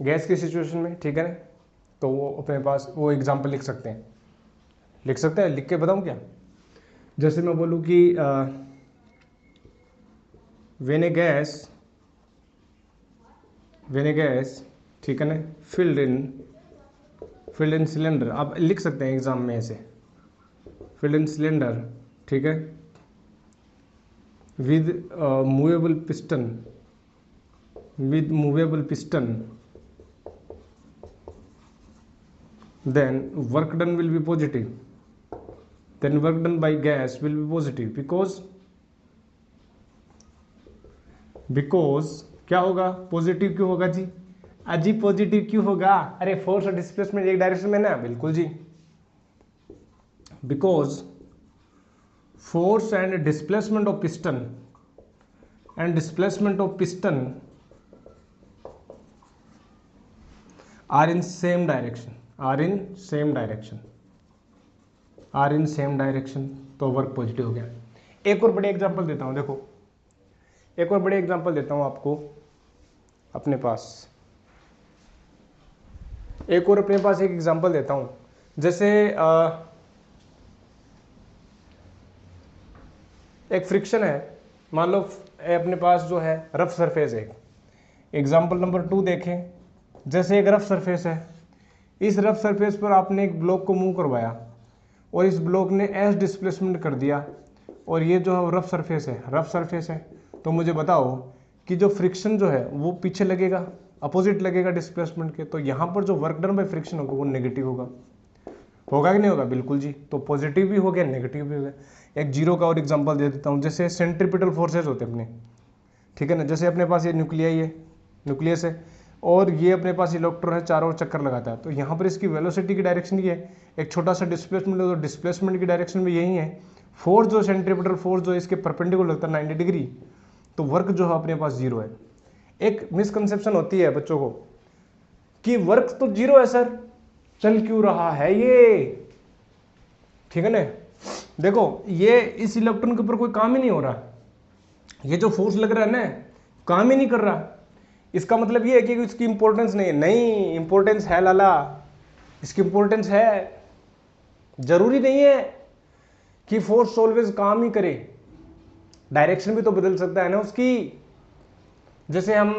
गैस की सिचुएशन में, ठीक है ना, तो वो अपने पास वो एग्जाम्पल लिख सकते हैं, लिख के बताऊं क्या। जैसे मैं बोलूं कि व्हेन ए गैस ठीक है ना, फिल्ड इन सिलेंडर, आप लिख सकते हैं एग्जाम में ऐसे, फिल्ड इन सिलेंडर, ठीक है, with movable piston, then work done will be positive, then work done by gas will be positive, because क्या होगा, पॉजिटिव क्यों होगा जी, अजी पॉजिटिव क्यों होगा, अरे फोर्स और डिस्प्लेसमेंट एक डायरेक्शन में ना, बिल्कुल जी, because force and displacement of piston are in same direction, तो वर्क पॉजिटिव हो गया। एक और बड़े एग्जांपल देता हूं, देखो एक और बड़े एग्जांपल देता हूं आपको, अपने पास एक एग्जांपल देता हूं, जैसे एक फ्रिक्शन है, मान लो अपने पास जो है रफ सरफेस है, एग्जांपल नंबर 2 देखें, जैसे एक रफ सरफेस है, इस रफ सरफेस पर आपने एक ब्लॉक को मूव करवाया और इस ब्लॉक ने एस डिस्प्लेसमेंट कर दिया, और ये जो है रफ सरफेस है, तो मुझे बताओ कि जो फ्रिक्शन जो है वो पीछे लगेगा, अपोजिट लगेगा डिस्प्लेसमेंट के, तो यहाँ पर जो वर्क डन बाय फ्रिक्शन होगा वो नेगेटिव होगा कि नहीं होगा, बिल्कुल जी, तो पॉजिटिव भी हो गया, नेगेटिव भी हो गया। एक जीरो का और एग्जांपल दे देता हूँ, जैसे सेंट्रीपिटल फोर्सेज होते हैं अपने, ठीक है ना, जैसे अपने पास ये न्यूक्लियस है और ये अपने पास इलेक्ट्रॉन है, चारों ओर चक्कर लगाता है, तो यहाँ पर इसकी वेलोसिटी की डायरेक्शन ये है, एक छोटा सा डिस्प्लेसमेंट है तो डिस्प्लेसमेंट की डायरेक्शन भी यही है, फोर्स जो सेंट्रीपिटल फोर्स जो इसके परपेंडिकुलर लगता है 90 डिग्री, तो वर्क जो है अपने पास जीरो है। एक मिसकंसेप्शन होती है बच्चों को कि वर्क तो जीरो है सर, चल क्यों रहा है ये, ठीक है ना, देखो ये इस इलेक्ट्रॉन के ऊपर कोई काम ही नहीं हो रहा, ये जो फोर्स लग रहा है ना काम ही नहीं कर रहा, इसका मतलब ये है कि इसकी इंपॉर्टेंस नहीं, इंपॉर्टेंस है लाला, इसकी इंपॉर्टेंस है, जरूरी नहीं है कि फोर्स ऑलवेज काम ही करे, डायरेक्शन भी तो बदल सकता है ना उसकी। जैसे हम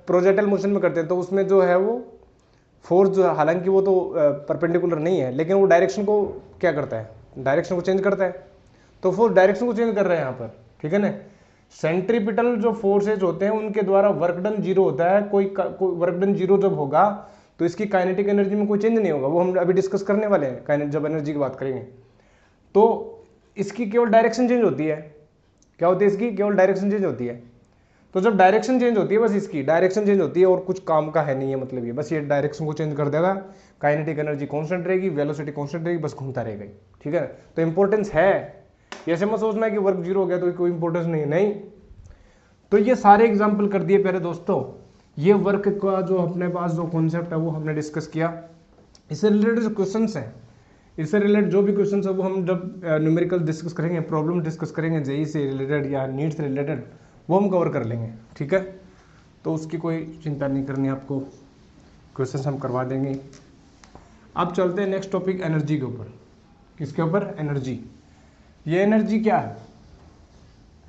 प्रोजेक्टाइल मोशन में करते हैं, तो उसमें जो है वो फोर्स जो है, हालांकि वो तो परपेंडिकुलर नहीं है, लेकिन वो डायरेक्शन को क्या करता है, डायरेक्शन को चेंज करता है, तो फोर्स डायरेक्शन को चेंज कर रहे हैं यहाँ पर, ठीक है ना। सेंट्रीपिटल जो फोर्सेज होते हैं उनके द्वारा वर्क डन जीरो होता है, कोई वर्क डन जीरो जब होगा तो इसकी काइनेटिक एनर्जी में कोई चेंज नहीं होगा, वो हम अभी डिस्कस करने वाले हैं जब एनर्जी की बात करेंगे। तो इसकी केवल डायरेक्शन चेंज होती है, क्या होती है इसकी, केवल डायरेक्शन चेंज होती है। तो जब डायरेक्शन चेंज होती है, बस इसकी डायरेक्शन चेंज होती है और कुछ काम का है नहीं है, मतलब ये बस ये डायरेक्शन को चेंज कर देगा, काइनेटिक एनर्जी कांस्टेंट रहेगी, वेलोसिटी कांस्टेंट रहेगी, बस घूमता रहेगा, ठीक है। तो इंपॉर्टेंस है, ऐसे मत सोचना कि वर्क जीरो हो गया तो कोई इंपॉर्टेंस नहीं। तो ये सारे एग्जाम्पल कर दिए प्यारे दोस्तों, ये वर्क का जो अपने पास जो कॉन्सेप्ट है वो हमने डिस्कस किया। इससे रिलेटेड जो क्वेश्चन है, इससे रिलेटेड जो भी क्वेश्चन है वो हम जब न्यूमेरिकल डिस्कस करेंगे, प्रॉब्लम डिस्कस करेंगे जेईई से रिलेटेड या नीट से रिलेटेड, वो हम कवर कर लेंगे, ठीक है। तो उसकी कोई चिंता नहीं करनी आपको, क्वेश्चन हम करवा देंगे। अब चलते हैं नेक्स्ट टॉपिक एनर्जी के ऊपर। किसके ऊपर, एनर्जी। ये एनर्जी क्या है,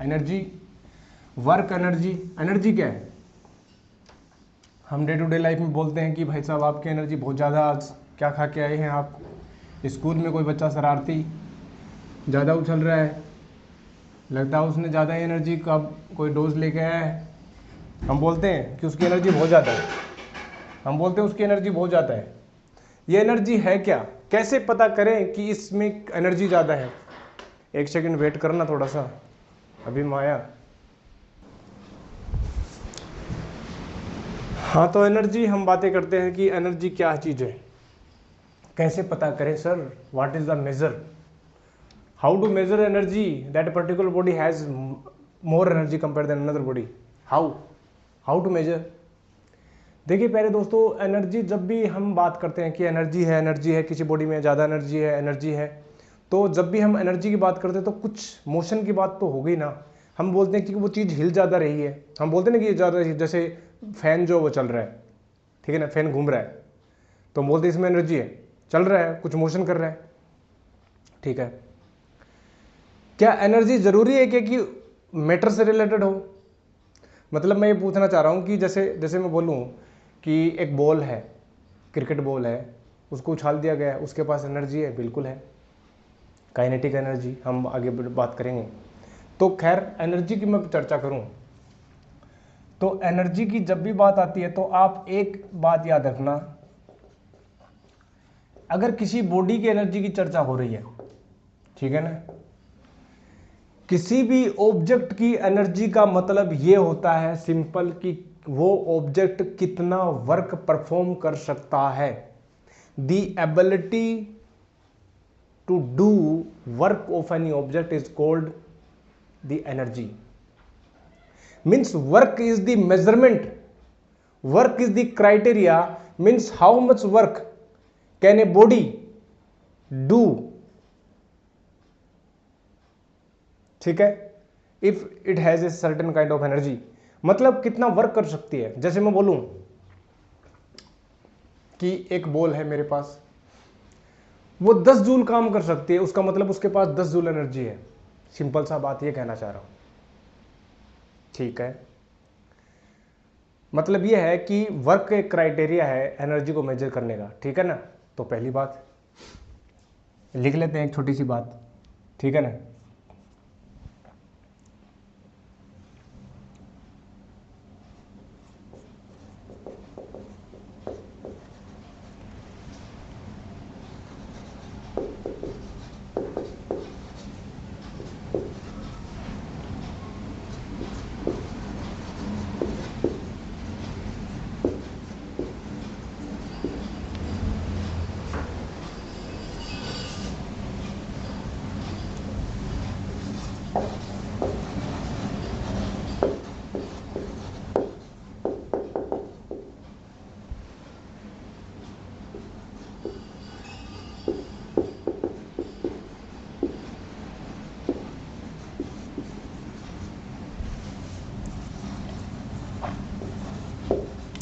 एनर्जी, वर्क एनर्जी। एनर्जी क्या है, हम डे टू डे लाइफ में बोलते हैं कि भाई साहब आपकी एनर्जी बहुत ज़्यादा, आज क्या खा के आए हैं आप, स्कूल में कोई बच्चा शरारती ज़्यादा उछल रहा है, लगता है उसने ज़्यादा एनर्जी का कोई डोज लेके आया है, हम बोलते हैं कि उसकी एनर्जी बहुत ज़्यादा है, हम बोलते हैं उसकी एनर्जी बहुत ज़्यादा है। ये एनर्जी है क्या, कैसे पता करें कि इसमें एनर्जी ज़्यादा है। एक सेकंड वेट करना थोड़ा सा, अभी माया। हाँ, तो एनर्जी हम बातें करते हैं कि एनर्जी क्या चीज़ है, कैसे पता करें sir, what is the measure, how to measure energy that particular body has more energy compare than another body, how to measure. देखिए प्यारे दोस्तों, एनर्जी जब भी हम बात करते हैं कि एनर्जी है, किसी बॉडी में ज़्यादा एनर्जी है, तो जब भी हम एनर्जी की बात करते हैं तो कुछ मोशन की बात तो हो गई ना। हम बोलते हैं कि वो चीज़ हिल ज़्यादा रही है, हम बोलते हैं ना कि ज़्यादा, जैसे फैन जो वो चल रहा है, ठीक है ना, फैन घूम रहा है, तो हम बोलते हैं इसमें एनर्जी है, चल रहा है, कुछ मोशन कर रहा है, ठीक है। क्या एनर्जी ज़रूरी है कि मैटर से रिलेटेड हो। मतलब मैं ये पूछना चाह रहा हूँ कि जैसे जैसे मैं बोलूँ कि एक बॉल है, क्रिकेट बॉल है, उसको उछाल दिया गया है, उसके पास एनर्जी है, बिल्कुल है, काइनेटिक एनर्जी, हम आगे बात करेंगे। तो खैर एनर्जी की मैं चर्चा करूँ तो एनर्जी की जब भी बात आती है तो आप एक बात याद रखना, अगर किसी बॉडी की एनर्जी की चर्चा हो रही है, ठीक है ना, किसी भी ऑब्जेक्ट की एनर्जी का मतलब ये होता है सिंपल कि वो ऑब्जेक्ट कितना वर्क परफॉर्म कर सकता है। The ability to do work of any object is called the energy. Means work is the measurement, work is the criteria, means how much work can a body do, ठीक है, if it has a certain kind of energy. मतलब कितना वर्क कर सकती है। जैसे मैं बोलूं कि एक बॉल है मेरे पास, वो 10 जूल काम कर सकती है, उसका मतलब उसके पास 10 जूल एनर्जी है। सिंपल सा बात ये कहना चाह रहा हूं, ठीक है। मतलब ये है कि वर्क एक क्राइटेरिया है एनर्जी को मेजर करने का, ठीक है ना। तो पहली बात लिख लेते हैं, एक छोटी सी बात, ठीक है ना।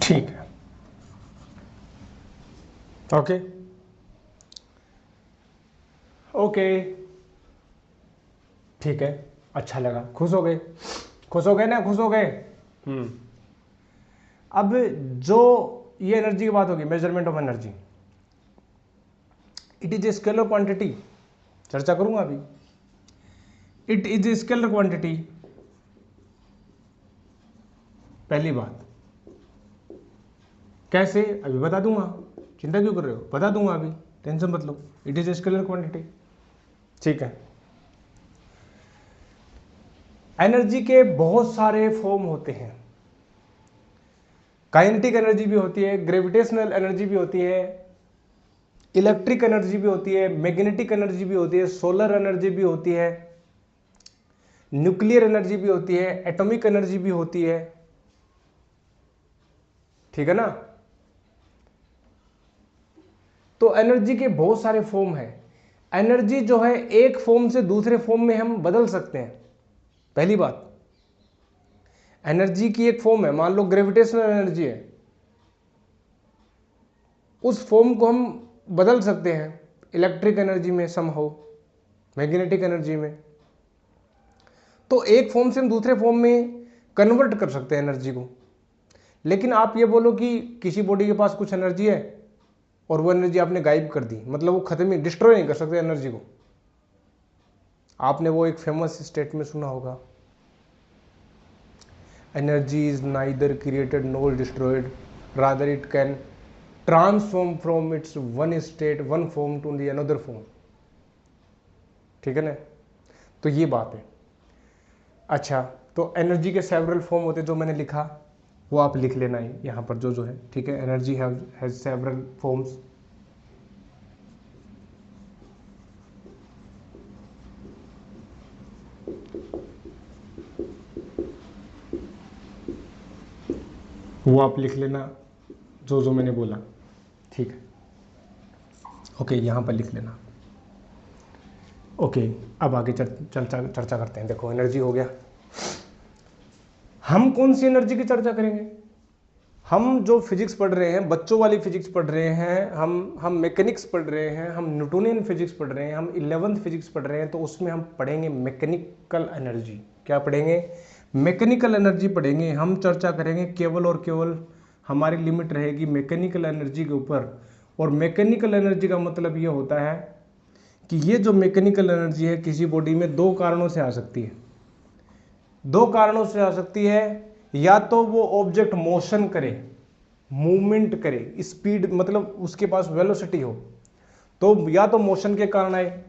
ठीक है, ओके ओके, ठीक है, अच्छा लगा, खुश हो गए, खुश हो गए ना, खुश हो गए। अब जो ये एनर्जी की बात होगी, measurement of energy, it is a scalar quantity, चर्चा करूंगा अभी। It is a scalar quantity, पहली बात। कैसे, अभी बता दूंगा, चिंता क्यों कर रहे हो, बता दूंगा अभी, टेंशन मत लो। It is a scalar quantity, ठीक है। एनर्जी के बहुत सारे फॉर्म होते हैं। काइनेटिक एनर्जी भी होती है, ग्रेविटेशनल एनर्जी भी होती है, इलेक्ट्रिक एनर्जी भी होती है, मैग्नेटिक एनर्जी भी होती है, सोलर एनर्जी भी होती है, न्यूक्लियर एनर्जी भी होती है, एटॉमिक एनर्जी भी होती है, ठीक है ना। तो एनर्जी के बहुत सारे फॉर्म हैं। एनर्जी जो है एक फॉर्म से दूसरे फॉर्म में हम बदल सकते हैं, पहली बात। एनर्जी की एक फॉर्म है, मान लो ग्रेविटेशनल एनर्जी है, उस फॉर्म को हम बदल सकते हैं इलेक्ट्रिक एनर्जी में, समहाउ मैग्नेटिक एनर्जी में। तो एक फॉर्म से हम दूसरे फॉर्म में कन्वर्ट कर सकते हैं एनर्जी को। लेकिन आप ये बोलो कि किसी बॉडी के पास कुछ एनर्जी है और वो एनर्जी आपने गायब कर दी, मतलब वो खत्म ही, डिस्ट्रॉय नहीं कर सकते एनर्जी को। आपने वो एक फेमस स्टेटमेंट सुना होगा, energy is neither created nor destroyed, rather it can transform from its one state, one form to the another form, ठीक है ना। तो ये बात है। अच्छा, तो एनर्जी के सेवरल फॉर्म होते जो मैंने लिखा वो आप लिख लेना ही यहाँ पर, जो है, ठीक है। Energy has several forms. वो आप लिख लेना जो मैंने बोला, ठीक है, ओके, यहाँ पर लिख लेना। ओके, अब आगे चर्चा करते हैं। देखो, एनर्जी हो गया। हम कौन सी एनर्जी की चर्चा करेंगे? हम जो फिजिक्स पढ़ रहे हैं, बच्चों वाली फिजिक्स पढ़ रहे हैं, हम मैकेनिक्स पढ़ रहे हैं, हम न्यूटोनियन फिजिक्स पढ़ रहे हैं, हम 11th फिजिक्स पढ़ रहे हैं, तो उसमें हम पढ़ेंगे मैकेनिकल एनर्जी। क्या पढ़ेंगे? मैकेनिकल एनर्जी पढ़ेंगे। हम चर्चा करेंगे केवल और केवल हमारी लिमिट रहेगी मैकेनिकल एनर्जी के ऊपर। और मैकेनिकल एनर्जी का मतलब ये होता है कि ये जो मैकेनिकल एनर्जी है किसी बॉडी में दो कारणों से आ सकती है। दो कारणों से आ सकती है, या तो वो ऑब्जेक्ट मोशन करे, मूवमेंट करे, स्पीड मतलब उसके पास वेलोसिटी हो, तो या तो मोशन के कारण आए।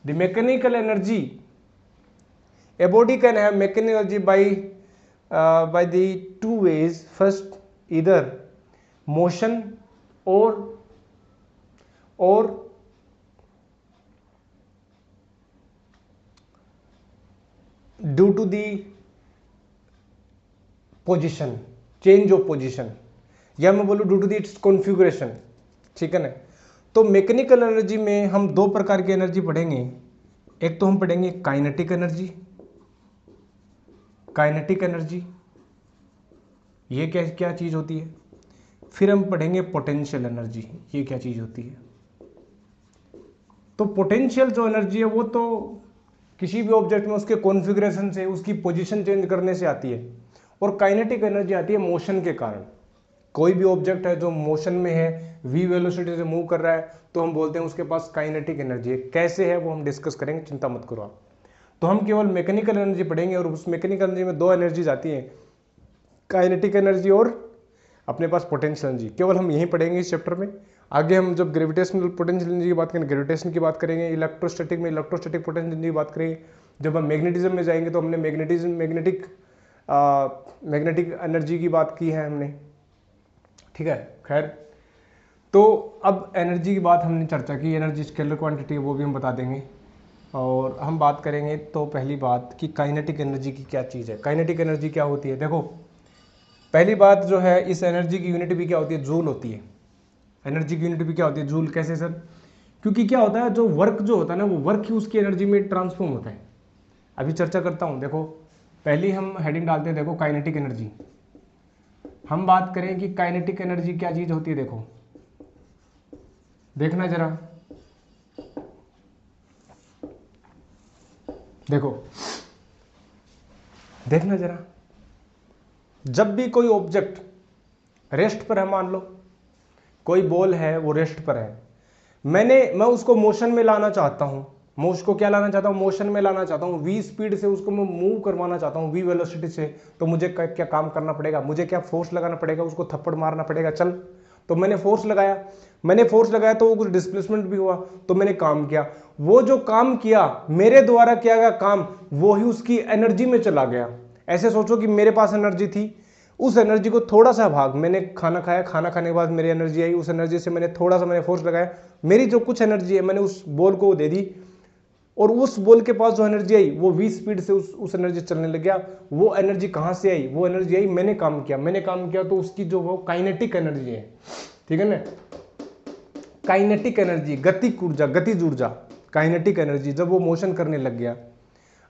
The mechanical energy, a body can have mechanical energy by the two ways. First, either motion or due to the position, change of position, या मैं बोलूँ due to the its configuration. ठीक है ना? तो मैकेनिकल एनर्जी में हम दो प्रकार की एनर्जी पढ़ेंगे। एक तो हम पढ़ेंगे काइनेटिक एनर्जी। काइनेटिक एनर्जी ये क्या क्या चीज़ होती है? फिर हम पढ़ेंगे पोटेंशियल एनर्जी, ये क्या चीज़ होती है? तो पोटेंशियल जो एनर्जी है वो तो किसी भी ऑब्जेक्ट में उसके कॉन्फ़िगरेशन से, उसकी पोजीशन चेंज करने से आती है। और काइनेटिक एनर्जी आती है मोशन के कारण। कोई भी ऑब्जेक्ट है जो मोशन में है, वी वेलोसिटी से मूव कर रहा है, तो हम बोलते हैं उसके पास काइनेटिक एनर्जी है। कैसे है वो हम डिस्कस करेंगे, चिंता मत करो आप। तो हम केवल मैकेनिकल एनर्जी पढ़ेंगे और उस मैकेनिकल एनर्जी में दो एनर्जीज आती हैं, काइनेटिक एनर्जी और अपने पास पोटेंशियल एनर्जी। केवल हम यही पढ़ेंगे इस चैप्टर में। आगे हम जब ग्रेविटेशनल पोटेंशियल एनर्जी की बात करेंगे, ग्रेविटेशन की बात करेंगे। इलेक्ट्रोस्टैटिक में इलेक्ट्रोस्टैटिक पोटेंशियल एनर्जी की बात करेंगे। जब हम मैग्नेटिज्म में जाएंगे तो हमने मैग्नेटिक एनर्जी की बात की है हमने। ठीक है, खैर। तो अब एनर्जी की बात हमने चर्चा की, एनर्जी स्केलर क्वांटिटी है वो भी हम बता देंगे। और हम बात करेंगे तो पहली बात कि काइनेटिक एनर्जी की क्या चीज़ है। काइनेटिक एनर्जी क्या होती है? देखो, पहली बात जो है, इस एनर्जी की यूनिट भी क्या होती है? जूल होती है। एनर्जी की यूनिट भी क्या होती है? जूल। कैसे सर? क्योंकि क्या होता है, जो वर्क जो होता है ना, वो वर्क ही उसकी एनर्जी में ट्रांसफॉर्म होता है। अभी चर्चा करता हूँ। देखो, पहली हम हेडिंग डालते हैं, देखो काइनेटिक एनर्जी। हम बात करें कि काइनेटिक एनर्जी क्या चीज़ होती है। देखो, देखना जरा, देखो, देखना जरा। जब भी कोई ऑब्जेक्ट रेस्ट पर है, मान लो कोई बॉल है वो रेस्ट पर है, मैं उसको मोशन में लाना चाहता हूं। मैं उसको क्या लाना चाहता हूं? मोशन में लाना चाहता हूं। वी स्पीड से उसको मैं मूव करवाना चाहता हूं, वी वेलोसिटी से। तो मुझे क्या काम करना पड़ेगा? मुझे क्या फोर्स लगाना पड़ेगा? उसको थप्पड़ मारना पड़ेगा। चल, तो मैंने फोर्स लगाया तो वो कुछ डिस्प्लेसमेंट भी हुआ, तो मैंने काम किया। वो जो काम किया, मेरे द्वारा किया गया काम, वो ही उसकी एनर्जी में चला गया। ऐसे सोचो कि मेरे पास एनर्जी थी, उस एनर्जी को थोड़ा सा भाग, मैंने खाना खाया, खाना खाने के बाद मेरी एनर्जी आई, उस एनर्जी से मैंने थोड़ा सा फोर्स लगाया, मेरी जो कुछ एनर्जी है मैंने उस बॉल को दे दी, और उस बॉल के पास जो एनर्जी आई वो वी स्पीड से उस एनर्जी चलने लग गया। वो एनर्जी कहाँ से आई? वो एनर्जी आई, मैंने काम किया तो उसकी जो वो काइनेटिक एनर्जी है। ठीक है ना? काइनेटिक एनर्जी, गतिज ऊर्जा, काइनेटिक एनर्जी, जब वो मोशन करने लग गया।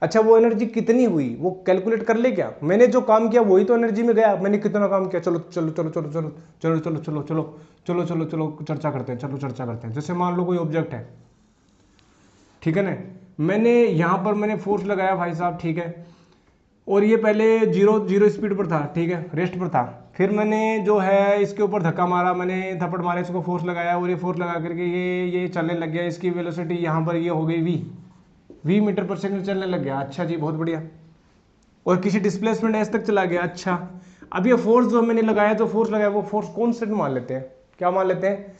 अच्छा, वो एनर्जी कितनी हुई वो कैलकुलेट कर ले क्या? मैंने जो काम किया वही तो एनर्जी में गया। मैंने कितना काम किया? चलो चलो चलो चलो चलो चलो चलो चलो चलो चलो चलो चलो चर्चा करते हैं। चलो चर्चा करते हैं। जैसे मान लो कोई ऑब्जेक्ट है, ठीक है ना, मैंने यहाँ पर मैंने फोर्स लगाया भाई साहब, ठीक है, और ये पहले जीरो स्पीड पर था, ठीक है, रेस्ट पर था। फिर मैंने जो है इसके ऊपर धक्का मारा, मैंने थप्पड़ मारा, इसको फोर्स लगाया, और ये फोर्स लगा करके ये चलने लग गया। इसकी वेलोसिटी यहाँ पर ये हो गई वी मीटर पर सेकंड चलने लग गया। अच्छा जी, बहुत बढ़िया। और किसी डिस्प्लेसमेंट एस तक चला गया। अच्छा, अब ये फोर्स जो मैंने लगाया, जो फोर्स लगाया वो फोर्स कॉन्स्टेंट मान लेते हैं। क्या मान लेते हैं?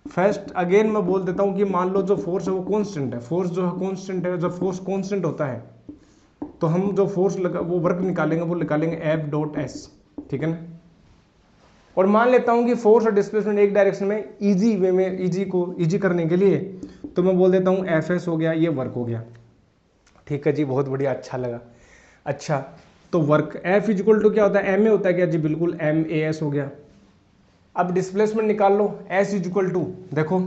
फर्स्ट अगेन मैं बोल देता हूँ कि मान लो जो फोर्स है वो कांस्टेंट है। फोर्स जो है कांस्टेंट है। जब फोर्स कांस्टेंट होता है तो हम जो फोर्स लगा वो वर्क निकालेंगे, वो निकालेंगे F डॉट S। ठीक है ना? और मान लेता हूँ कि फोर्स और डिस्प्लेसमेंट एक डायरेक्शन में, इजी वे में, इजी करने के लिए तो मैं बोल देता हूँ FS हो गया, ये वर्क हो गया। ठीक है जी, बहुत बढ़िया, अच्छा लगा। अच्छा, तो वर्क F इक्वल टू क्या होता है? MA होता है क्या जी? बिल्कुल, MAS हो गया। अब डिस्प्लेसमेंट निकाल लो, S इक्वल टू, देखो,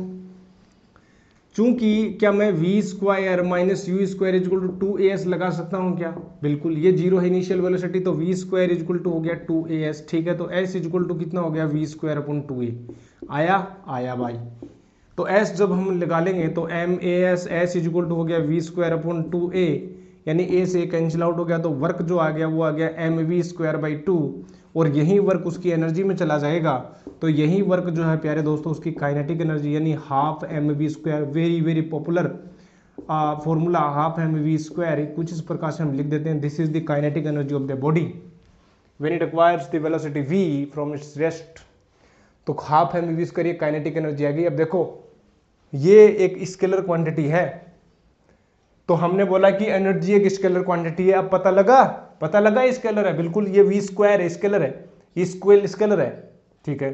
चूंकि क्या मैं V square minus U square equal to 2AS लगा सकता हूं क्या? बिल्कुल, ये जीरो है इनिशियल वेलोसिटी, तो वी स्क्वायर इक्वल टू हो गया 2AS। ठीक है, तो S इक्वल टू कितना हो गया? V square upon 2A। आया भाई। तो S जब हम लगा लेंगे तो MAS S इक्वल टू हो गया वी स्क्वायर अपॉन 2A यानी ए से कैंसिल आउट हो गया, तो वर्क जो आ गया वो आ गया mv²/2, और यही वर्क उसकी एनर्जी में चला जाएगा, तो यही वर्क जो है प्यारे दोस्तों उसकी काइनेटिक एनर्जी यानी half mv², very very popular formula half mv², कुछ इस प्रकार से हम लिख देते हैं, this is the kinetic energy of the body when it acquires the velocity v from its rest. तो हाफ mv² ये काइनेटिक एनर्जी आ गई। अब देखो ये एक स्केलर क्वांटिटी है, तो हमने बोला कि एनर्जी एक स्केलर क्वांटिटी है। अब पता लगा स्केलर है, बिल्कुल ये v² है, स्केलर है, स्केलर है, ठीक है।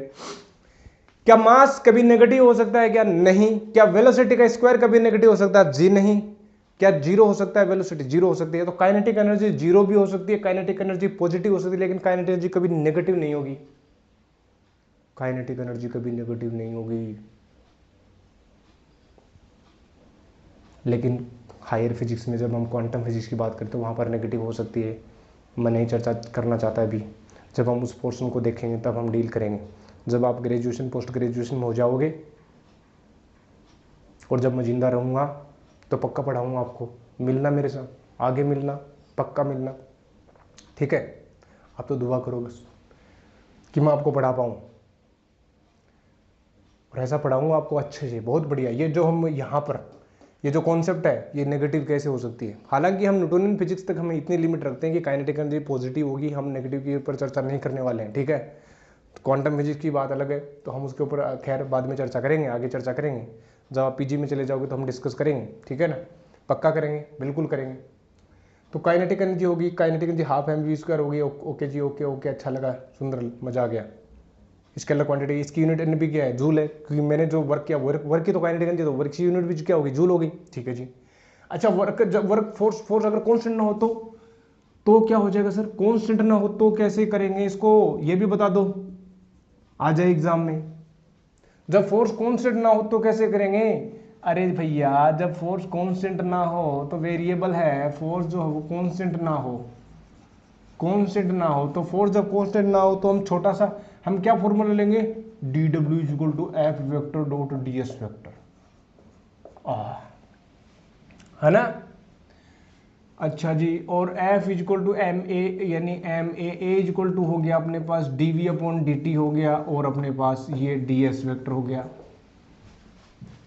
क्या मास कभी नेगेटिव हो सकता है? क्या नहीं। क्या वेलोसिटी का स्क्वायर कभी नेगेटिव हो सकता है? जी नहीं। क्या जीरो हो सकता है? वेलोसिटी जीरो हो सकती है। तो काइनेटिक एनर्जी जीरो भी हो सकती है, काइनेटिक एनर्जी पॉजिटिव हो सकती है, लेकिन काइनेटिक एनर्जी कभी नेगेटिव नहीं होगी, काइनेटिक एनर्जी कभी नेगेटिव नहीं होगी। लेकिन हायर फिजिक्स में जब हम क्वांटम फिजिक्स की बात करते हैं वहाँ पर नेगेटिव हो सकती है। मैं नहीं चर्चा करना चाहता अभी, जब हम उस पोर्शन को देखेंगे तब हम डील करेंगे। जब आप ग्रेजुएशन पोस्ट ग्रेजुएशन में हो जाओगे और जब मैं जिंदा रहूँगा तो पक्का पढ़ाऊँगा आपको, मिलना मेरे साथ, आगे मिलना, पक्का मिलना, ठीक है। आप तो दुआ करो बस कि मैं आपको पढ़ा पाऊँ, और ऐसा पढ़ाऊँगा आपको अच्छे से, बहुत बढ़िया। ये जो हम यहाँ पर ये जो कॉन्सेप्ट है ये नेगेटिव कैसे हो सकती है। हालांकि हम न्यूटोनियन फिजिक्स तक हमें इतनी लिमिट रखते हैं कि काइनेटिक एनर्जी पॉजिटिव होगी, हम नेगेटिव के ऊपर चर्चा नहीं करने वाले हैं, ठीक है। क्वांटम फिजिक्स की बात अलग है, तो हम उसके ऊपर खैर बाद में चर्चा करेंगे, आगे चर्चा करेंगे। जब आप पीजी में चले जाओगे तो हम डिस्कस करेंगे, ठीक है ना, पक्का करेंगे, बिल्कुल करेंगे। तो काइनेटिक एनर्जी होगी, काइनेटिक एनर्जी हाफ mv² होगी। ओके जी, ओके, अच्छा लगा, सुंदर, मजा आ गया। स्केलर क्वांटिटी, इसकी यूनिट एनबी क्या है? जूल है, क्योंकि मैंने जो वर्क किया वर्क की तो काइनेटिक एनर्जी, तो वर्क की यूनिट भी क्या होगी? जूल होगी, ठीक है जी। अच्छा, वर्क फोर्स अगर कांस्टेंट ना हो तो क्या हो जाएगा सर? कांस्टेंट ना हो तो कैसे करेंगे इसको, ये भी बता दो, आ जाए एग्जाम में। जब फोर्स कांस्टेंट ना हो तो कैसे करेंगे? अरे भैया, जब फोर्स कांस्टेंट ना हो तो वेरिएबल है, फोर्स जो है वो कांस्टेंट ना हो, तो फोर्स जब कांस्टेंट ना हो तो हम छोटा सा हम क्या फॉर्मूला लेंगे? dw=F⃗.ds वेक्टर, है ना। अच्छा जी, और F=ma, यानी ma हो गया अपने पास dv/dt हो गया, और अपने पास ये ds वेक्टर हो गया।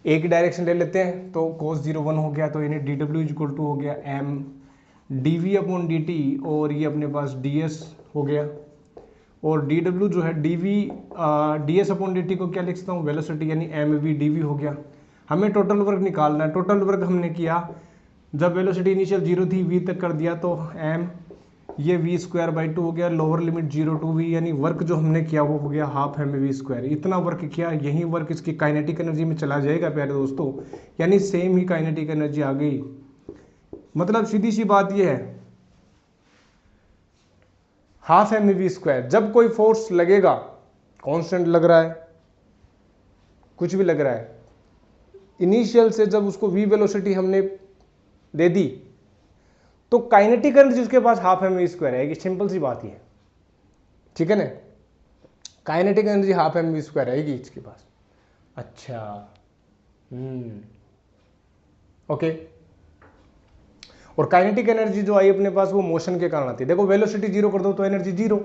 एक डायरेक्शन ले लेते हैं तो cos 0 1 हो गया, तो यानी dw हो गया m dv/dt, और ये अपने पास ds हो गया। और dw जो है ds/dt को क्या लिख सकता हूँ? वेलोसिटी, यानी mv dv हो गया। हमें टोटल वर्क निकालना है। टोटल वर्क हमने किया जब वेलोसिटी इनिशियल 0 थी, v तक कर दिया, तो m ये v²/2 हो गया, लोअर लिमिट 0 to v, यानी वर्क जो हमने किया वो हो गया हाफ mv²। इतना वर्क किया, यही वर्क इसकी काइनेटिक एनर्जी में चला जाएगा प्यारे दोस्तों, यानी सेम ही काइनेटिक एनर्जी आ गई। मतलब सीधी सी बात ये है, हाफ mv², जब कोई फोर्स लगेगा, कांस्टेंट लग रहा है, कुछ भी लग रहा है, इनिशियल से जब उसको v वेलोसिटी हमने दे दी तो काइनेटिक एनर्जी उसके पास हाफ mv² आएगी। सिंपल सी बात ही है, ठीक है ना। काइनेटिक एनर्जी हाफ mv² आएगी इसके पास। अच्छा, ओके। और काइनेटिक एनर्जी जो आई अपने पास वो मोशन के कारण आती है। देखो, वेलोसिटी 0 कर दो तो एनर्जी 0,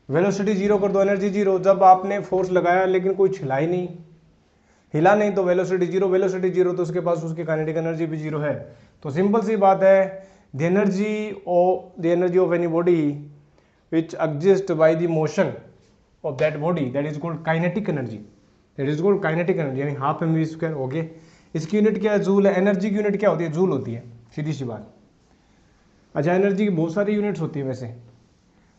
वेलोसिटी 0 कर दो एनर्जी 0। जब आपने फोर्स लगाया लेकिन कोई हिला नहीं तो वेलोसिटी 0, वेलोसिटी 0 तो उसके पास उसकी काइनेटिक एनर्जी भी 0 है। तो सिंपल सी बात है, the energy of any body which exist by the motion of that body, that is called kinetic energy, यानी हाफ mv²। ओके, इसकी यूनिट क्या है? जूल है। एनर्जी की यूनिट क्या होती है? जूल होती है, सीधी सी बात। अच्छा, एनर्जी की बहुत सारी यूनिट्स होती है वैसे,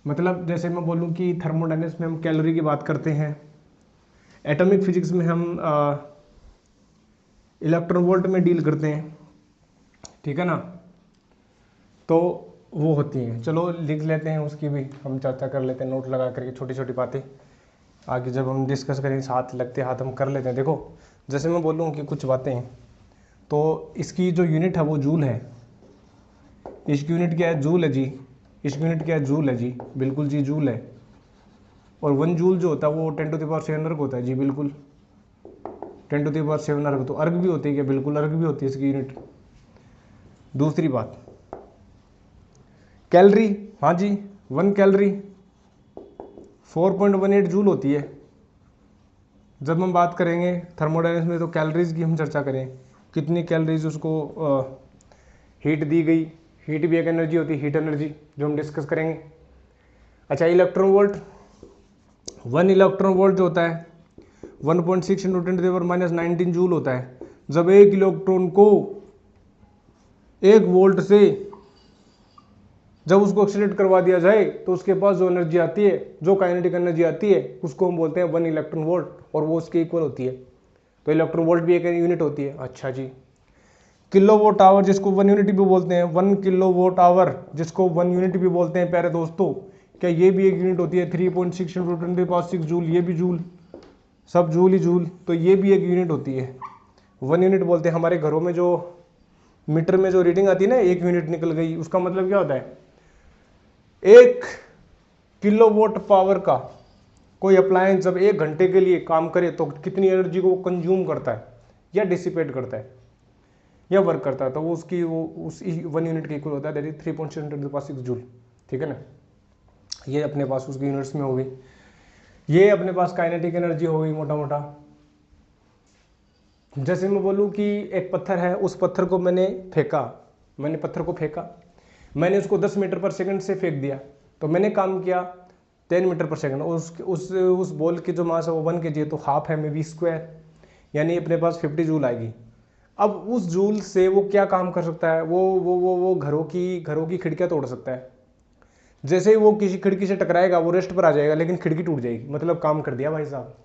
मतलब जैसे मैं बोलूँ कि थर्मोडायनेमिक्स में हम कैलोरी की बात करते हैं, एटॉमिक फिजिक्स में हम इलेक्ट्रॉन वोल्ट में डील करते हैं, ठीक है ना। तो वो होती हैं, चलो लिख लेते हैं, उसकी भी हम चर्चा कर लेते हैं, नोट लगा करके छोटी छोटी बातें आगे जब हम डिस्कस करेंगे, साथ लगते हाथ हम कर लेते हैं। देखो, जैसे मैं बोलूँ कि कुछ बातें, तो इसकी जो यूनिट है वो जूल है। इसकी यूनिट क्या है? जूल है जी। इसकी यूनिट क्या है? जूल है जी, बिल्कुल जी, जूल है। और 1 जूल जो होता है वो 10⁷ अर्ग होता है जी, बिल्कुल 10⁷ अर्ग। तो अर्ग भी होती है क्या? बिल्कुल अर्ग भी होती है इसकी यूनिट। दूसरी बात, कैलोरी, हाँ जी 1 कैलोरी 4.18 जूल होती है। जब हम बात करेंगे थर्मोडायनेमिक्स में तो कैलोरीज की हम चर्चा करें, कितनी कैलोरीज उसको हीट दी गई। हीट भी एक एनर्जी होती है, हीट एनर्जी, जो हम डिस्कस करेंगे। अच्छा इलेक्ट्रॉन वोल्ट, 1 इलेक्ट्रॉन वोल्ट जो होता है 1.6 × 10⁻⁹ जूल होता है। जब एक इलेक्ट्रॉन को 1 वोल्ट से जब उसको एक्सीलरेट करवा दिया जाए तो उसके पास जो एनर्जी आती है, जो काइनेटिक एनर्जी आती है, उसको हम बोलते हैं 1 इलेक्ट्रॉन वोल्ट, और वो उसके इक्वल होती है। तो इलेक्ट्रॉन वोल्ट भी एक यूनिट होती है। अच्छा जी, किलोवाट आवर जिसको 1 यूनिट भी बोलते हैं, 1 किलोवाट आवर जिसको 1 यूनिट भी बोलते हैं प्यारे दोस्तों, क्या ये भी एक यूनिट होती है? 3.6 × 10⁻⁶ जूल, ये भी जूल, सब जूल ही जूल, तो ये भी एक यूनिट होती है। 1 यूनिट बोलते हैं। हमारे घरों में जो मीटर में जो रीडिंग आती है ना, 1 यूनिट निकल गई, उसका मतलब क्या होता है? 1 किलोवाट पावर का कोई अप्लायंस जब 1 घंटे के लिए काम करे तो कितनी एनर्जी को कंज्यूम करता है, या डिसिपेट करता है, या वर्क करता है, तो वो उसकी उस 1 यूनिट के इक्वल होता है, दैट इज 3.6 × 10⁻⁶ जूल। ठीक है ना, ये अपने पास उसकी यूनिट्स में हो गई। ये अपने पास काइनेटिक एनर्जी हो गई मोटा मोटा। जैसे मैं बोलूँ कि एक पत्थर है, उस पत्थर को मैंने फेंका, मैंने उसको 10 मीटर पर सेकंड से फेंक दिया, तो मैंने काम किया 10 मीटर पर सेकंड। उस बॉल की जो मास है वो 1 kg है, तो हाफ है में v², यानी अपने पास 50 जूल आएगी। अब उस जूल से वो क्या काम कर सकता है? वो घरों की खिड़कियाँ तोड़ सकता है। जैसे ही वो किसी खिड़की से टकराएगा वो रेस्ट पर आ जाएगा, लेकिन खिड़की टूट जाएगी। मतलब काम कर दिया भाई साहब,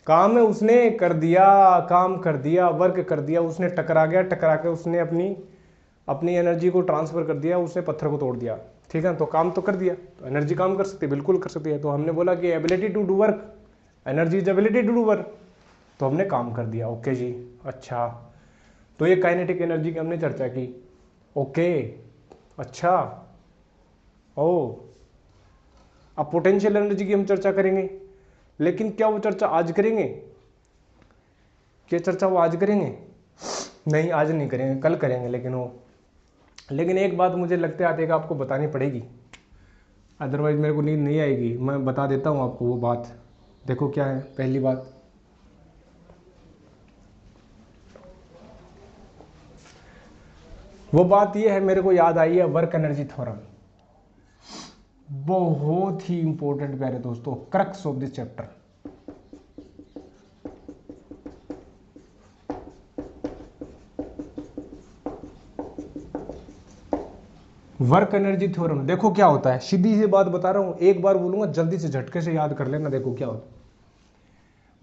काम है उसने कर दिया, काम कर दिया, वर्क कर दिया, उसने टकरा के उसने अपनी एनर्जी को ट्रांसफर कर दिया, उसने पत्थर को तोड़ दिया। ठीक है, तो काम तो कर दिया। तो एनर्जी काम कर सकती है, बिल्कुल कर सकती है। तो हमने बोला कि ability to do work, energy is ability to do work, तो हमने काम कर दिया। ओके जी, अच्छा, तो ये काइनेटिक एनर्जी की हमने चर्चा की। ओके, अच्छा, ओ, अब पोटेंशियल एनर्जी की हम चर्चा करेंगे, लेकिन क्या वो चर्चा आज करेंगे? क्या चर्चा वो आज करेंगे? नहीं, आज नहीं करेंगे, कल करेंगे। लेकिन एक बात मुझे लगते आते कि आपको बतानी पड़ेगी, अदरवाइज मेरे को नींद नहीं आएगी। मैं बता देता हूँ आपको वो बात। देखो क्या है पहली बात, वो बात ये है, मेरे को याद आई है वर्क एनर्जी थ्योरम। बहुत ही इंपॉर्टेंट प्यारे दोस्तों, crux of this chapter. Work energy theorem, देखो क्या होता है, सीधी सी बात बता रहा हूं, एक बार बोलूंगा जल्दी से झटके से याद कर लेना। देखो क्या होता है,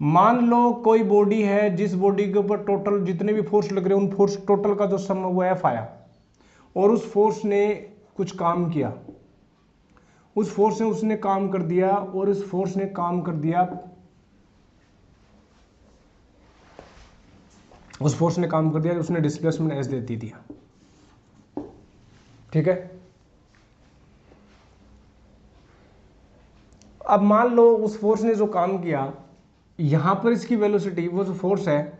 मान लो कोई बॉडी है, जिस बॉडी के ऊपर टोटल जितने भी फोर्स लग रहे हैं, उन फोर्स टोटल का जो सम है वो F आया, और उस फोर्स ने कुछ काम किया, उस फोर्स ने उसने काम कर दिया, और उस फोर्स ने काम कर दिया, उस फोर्स ने काम कर दिया, उसने डिस्प्लेसमेंट S दे दिया। ठीक है, अब मान लो उस फोर्स ने जो काम किया, यहां पर इसकी वेलोसिटी, वो जो फोर्स है,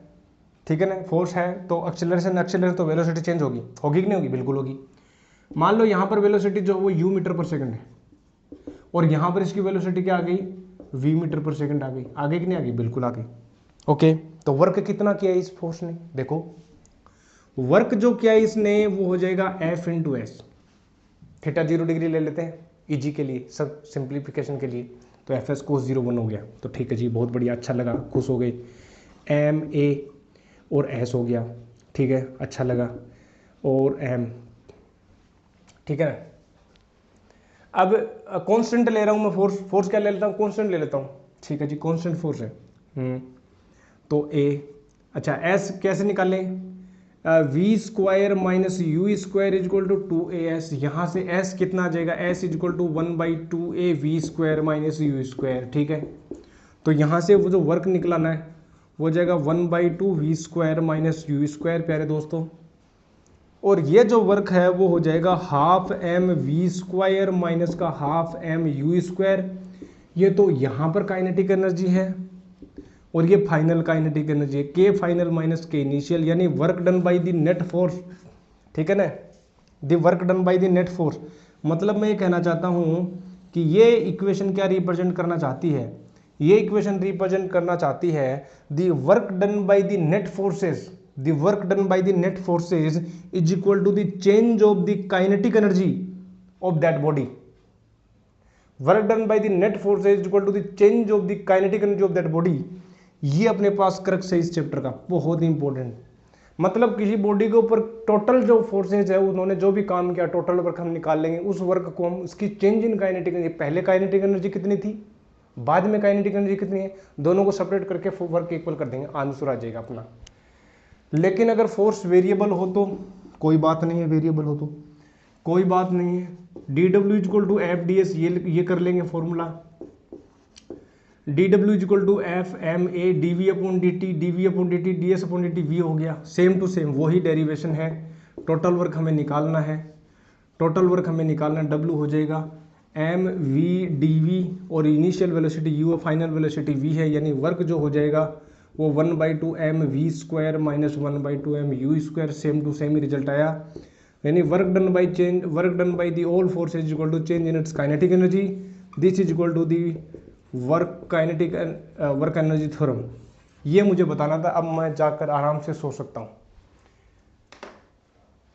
ठीक है ना, फोर्स है तो एक्सेलरेशन तो वेलोसिटी चेंज होगी कि नहीं होगी? बिल्कुल होगी। मान लो यहां पर वेलोसिटी जो वो u मीटर पर सेकंड है, और यहां पर इसकी वेलोसिटी क्या आ गई? v मीटर पर सेकंड आ गई कि नहीं आ गई? बिल्कुल आ गई। ओके, तो वर्क कितना किया इस फोर्स ने? देखो वर्क जो किया इसने वो हो जाएगा F × S। थीटा 0 डिग्री ले लेते हैं इजी के लिए, सब सिंप्लीफिकेशन के लिए, तो FS cos 0 1 हो गया। तो ठीक है जी, बहुत बढ़िया, अच्छा लगा, खुश हो गए। MA और S हो गया, ठीक है, अच्छा लगा, और M, ठीक है ना। अब कांस्टेंट ले रहा हूं मैं, फोर्स क्या ले लेता हूं? कांस्टेंट ले लेता हूं, ठीक है जी, कांस्टेंट फोर्स है। तो A, अच्छा S कैसे निकालें? v² - u² = 2as, यहाँ से s कितना आ जाएगा? s = 1/2a v² - u²। ठीक है, तो यहाँ से वो जो वर्क निकलाना है वो जाएगा 1/2 v² - u², प्यारे दोस्तों। और ये जो वर्क है वो हो जाएगा ½ m v² - का ½ m u²। ये तो यहाँ पर काइनेटिक एनर्जी है, और ये फाइनल काइनेटिक एनर्जी है, के फाइनल माइनस के इनिशियल, यानी work done by the net force. ठीक है ना, the work done by the net force मतलब मैं ये कहना चाहता हूँ कि ये इक्वेशन क्या रिप्रेजेंट करना चाहती है, ये इक्वेशन रिप्रेजेंट करना चाहती है the work done by the net forces, the work done by the net forces is equal to the change of the kinetic energy of that body. Work done by the net forces is equal to the change of the kinetic energy of that body. ये अपने पास क्रक्स है इस चैप्टर का, बहुत ही इंपॉर्टेंट। मतलब किसी बॉडी के ऊपर टोटल जो फोर्सेज है, उन्होंने जो भी काम किया, टोटल वर्क हम निकाल लेंगे, उस वर्क को हम उसकी चेंज इन काइनेटिक एनर्जी, पहले काइनेटिक एनर्जी कितनी थी, बाद में काइनेटिक एनर्जी कितनी है, दोनों को सेपरेट करके वर्क इक्वल कर देंगे, आंसर आ जाएगा अपना। लेकिन अगर फोर्स वेरिएबल हो तो कोई बात नहीं है, वेरिएबल हो तो कोई बात नहीं है। D W equal to F D S, ये कर लेंगे formula. D W equal to F M A D V upon D T, D V upon D T, D S upon D T, V हो गया। सेम टू सेम वही डेरिवेशन है। टोटल वर्क हमें निकालना है, टोटल वर्क हमें निकालना है, डब्ल्यू हो जाएगा एम वी डी वी और initial velocity U, final velocity V है, यानी वर्क जो हो जाएगा वो 1/2 M V square minus 1/2 M U square. Same to same ही रिजल्ट आया, यानी work done by the all force is equal to change in its kinetic energy, this is equal to the work energy theorem. ये मुझे बताना था, अब मैं जाकर आराम से सो सकता हूँ,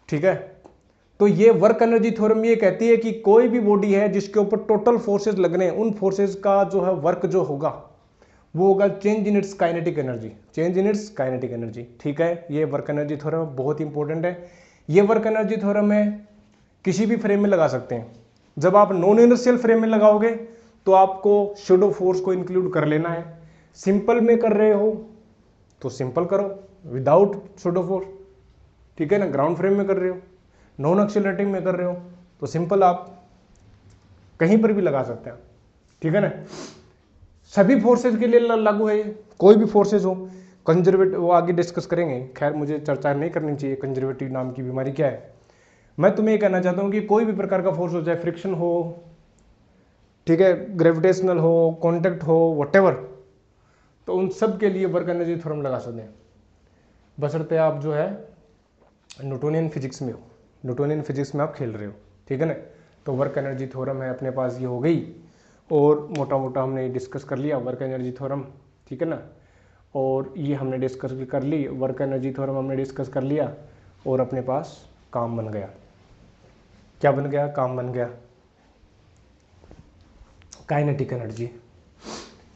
ठीक है। तो ये वर्क एनर्जी थ्योरम ये कहती है कि कोई भी बॉडी है जिसके ऊपर टोटल फोर्सेज लगने हैं, उन फोर्सेज का जो है वर्क जो होगा वो होगा change in its kinetic energy, change in its kinetic energy, ठीक है। ये वर्क एनर्जी थ्योरम बहुत इंपॉर्टेंट है। ये वर्क एनर्जी थ्योरम है किसी भी फ्रेम में लगा सकते हैं। जब आप नॉन इनर्शियल फ्रेम में लगाओगे तो आपको शैडो फोर्स को इंक्लूड कर लेना है। सिंपल में कर रहे हो तो सिंपल करो विदाउट शैडो फोर्स, ठीक है ना। ग्राउंड फ्रेम में कर रहे हो, नॉन एक्सीलरेटिंग में कर रहे हो तो सिंपल आप कहीं पर भी लगा सकते हैं, ठीक है ना। सभी फोर्सेज के लिए लागू है, कोई भी फोर्सेज हो। कंजर्वेटिव वो आगे डिस्कस करेंगे, खैर मुझे चर्चा नहीं करनी चाहिए कंजर्वेटिव नाम की बीमारी क्या है। मैं तुम्हें ये कहना चाहता हूँ कि कोई भी प्रकार का फोर्स हो, चाहे फ्रिक्शन हो, ठीक है, ग्रेविटेशनल हो, कॉन्टैक्ट हो, व्हाटएवर, तो उन सब के लिए वर्क एनर्जी थ्योरम लगा सकते हैं, बशर्ते आप जो है न्यूटोनियन फिजिक्स में हो, न्यूटोनियन फिजिक्स में आप खेल रहे हो, ठीक है ना। तो वर्क एनर्जी थ्योरम है अपने पास, ये हो गई। और मोटा मोटा हमने डिस्कस कर लिया वर्क एनर्जी थ्योरम, ठीक है ना। और ये हमने डिस्कस भी कर ली, वर्क एनर्जी थ्योरम हमने डिस्कस कर लिया और अपने पास काम बन गया। क्या बन गया? काम बन गया, काइनेटिक एनर्जी।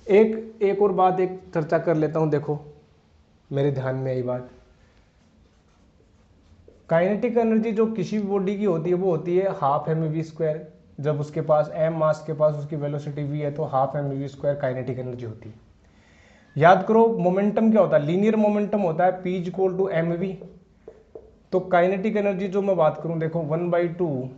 एक और बात एक चर्चा कर लेता हूं, देखो मेरे ध्यान में आई बात। काइनेटिक एनर्जी जो किसी भी बॉडी की होती है वो होती है हाफ एम वी स्क्वायर। जब उसके पास एम मास के पास उसकी वेलोसिटी वी है तो half M V square kinetic energy होती है। याद करो मोमेंटम क्या होता है, लीनियर मोमेंटम होता है, P is equal to M V. तो काइनेटिक एनर्जी जो मैं बात करूं, देखो 1/2,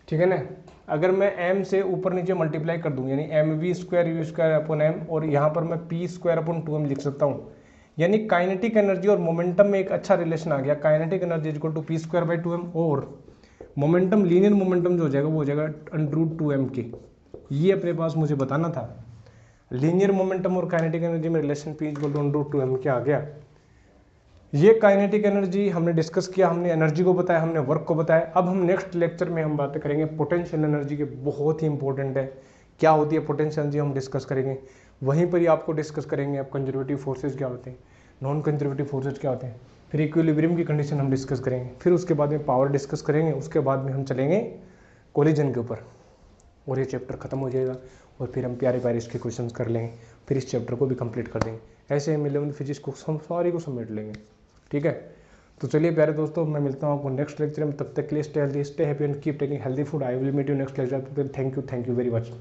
ठीक है ना। अगर मैं m से ऊपर नीचे मल्टीप्लाई कर दूं, यानी M V square U square upon M, और यहाँ पर मैं पी स्क्वायर अपॉन 2m लिख सकता हूँ। यानी काइनेटिक एनर्जी और मोमेंटम में एक अच्छा रिलेशन आ गया, kinetic energy equal to P square by 2m, और मोमेंटम लीनियर मोमेंटम जो हो जाएगा वो हो जाएगा √2m के। ये अपने पास मुझे बताना था, लीनियर मोमेंटम और काइनेटिक एनर्जी में relation P equal to √2m के आ गया। ये काइनेटिक एनर्जी हमने डिस्कस किया, हमने एनर्जी को बताया, हमने वर्क को बताया। अब हम नेक्स्ट लेक्चर में हम बातें करेंगे पोटेंशियल एनर्जी के, बहुत ही इंपॉर्टेंट है। क्या होती है पोटेंशियल एनर्जी हम डिस्कस करेंगे, वहीं पर ही आपको डिस्कस करेंगे अब कंजर्वेटिव फोर्सेज क्या होते हैं, नॉन कंजर्वेटिव फोर्सेज क्या होते हैं, फिर इक्विलिब्रियम की कंडीशन हम डिस्कस करेंगे, फिर उसके बाद में पावर डिस्कस करेंगे, उसके बाद में हम चलेंगे कोलिजन के ऊपर और ये चैप्टर खत्म हो जाएगा। और फिर हम प्यारे प्यारे इसके क्वेश्चन कर लेंगे, फिर इस चैप्टर को भी कंप्लीट कर देंगे। ऐसे हम 11वीं फिजिक्स को सारी को समेट लेंगे, ठीक है। तो चलिए प्यारे दोस्तों, मैं मिलता हूँ आपको नेक्स्ट लेक्चर में। तब तक के लिए stay healthy, stay happy and keep taking healthy food. I will meet you next lecture. Thank you very much.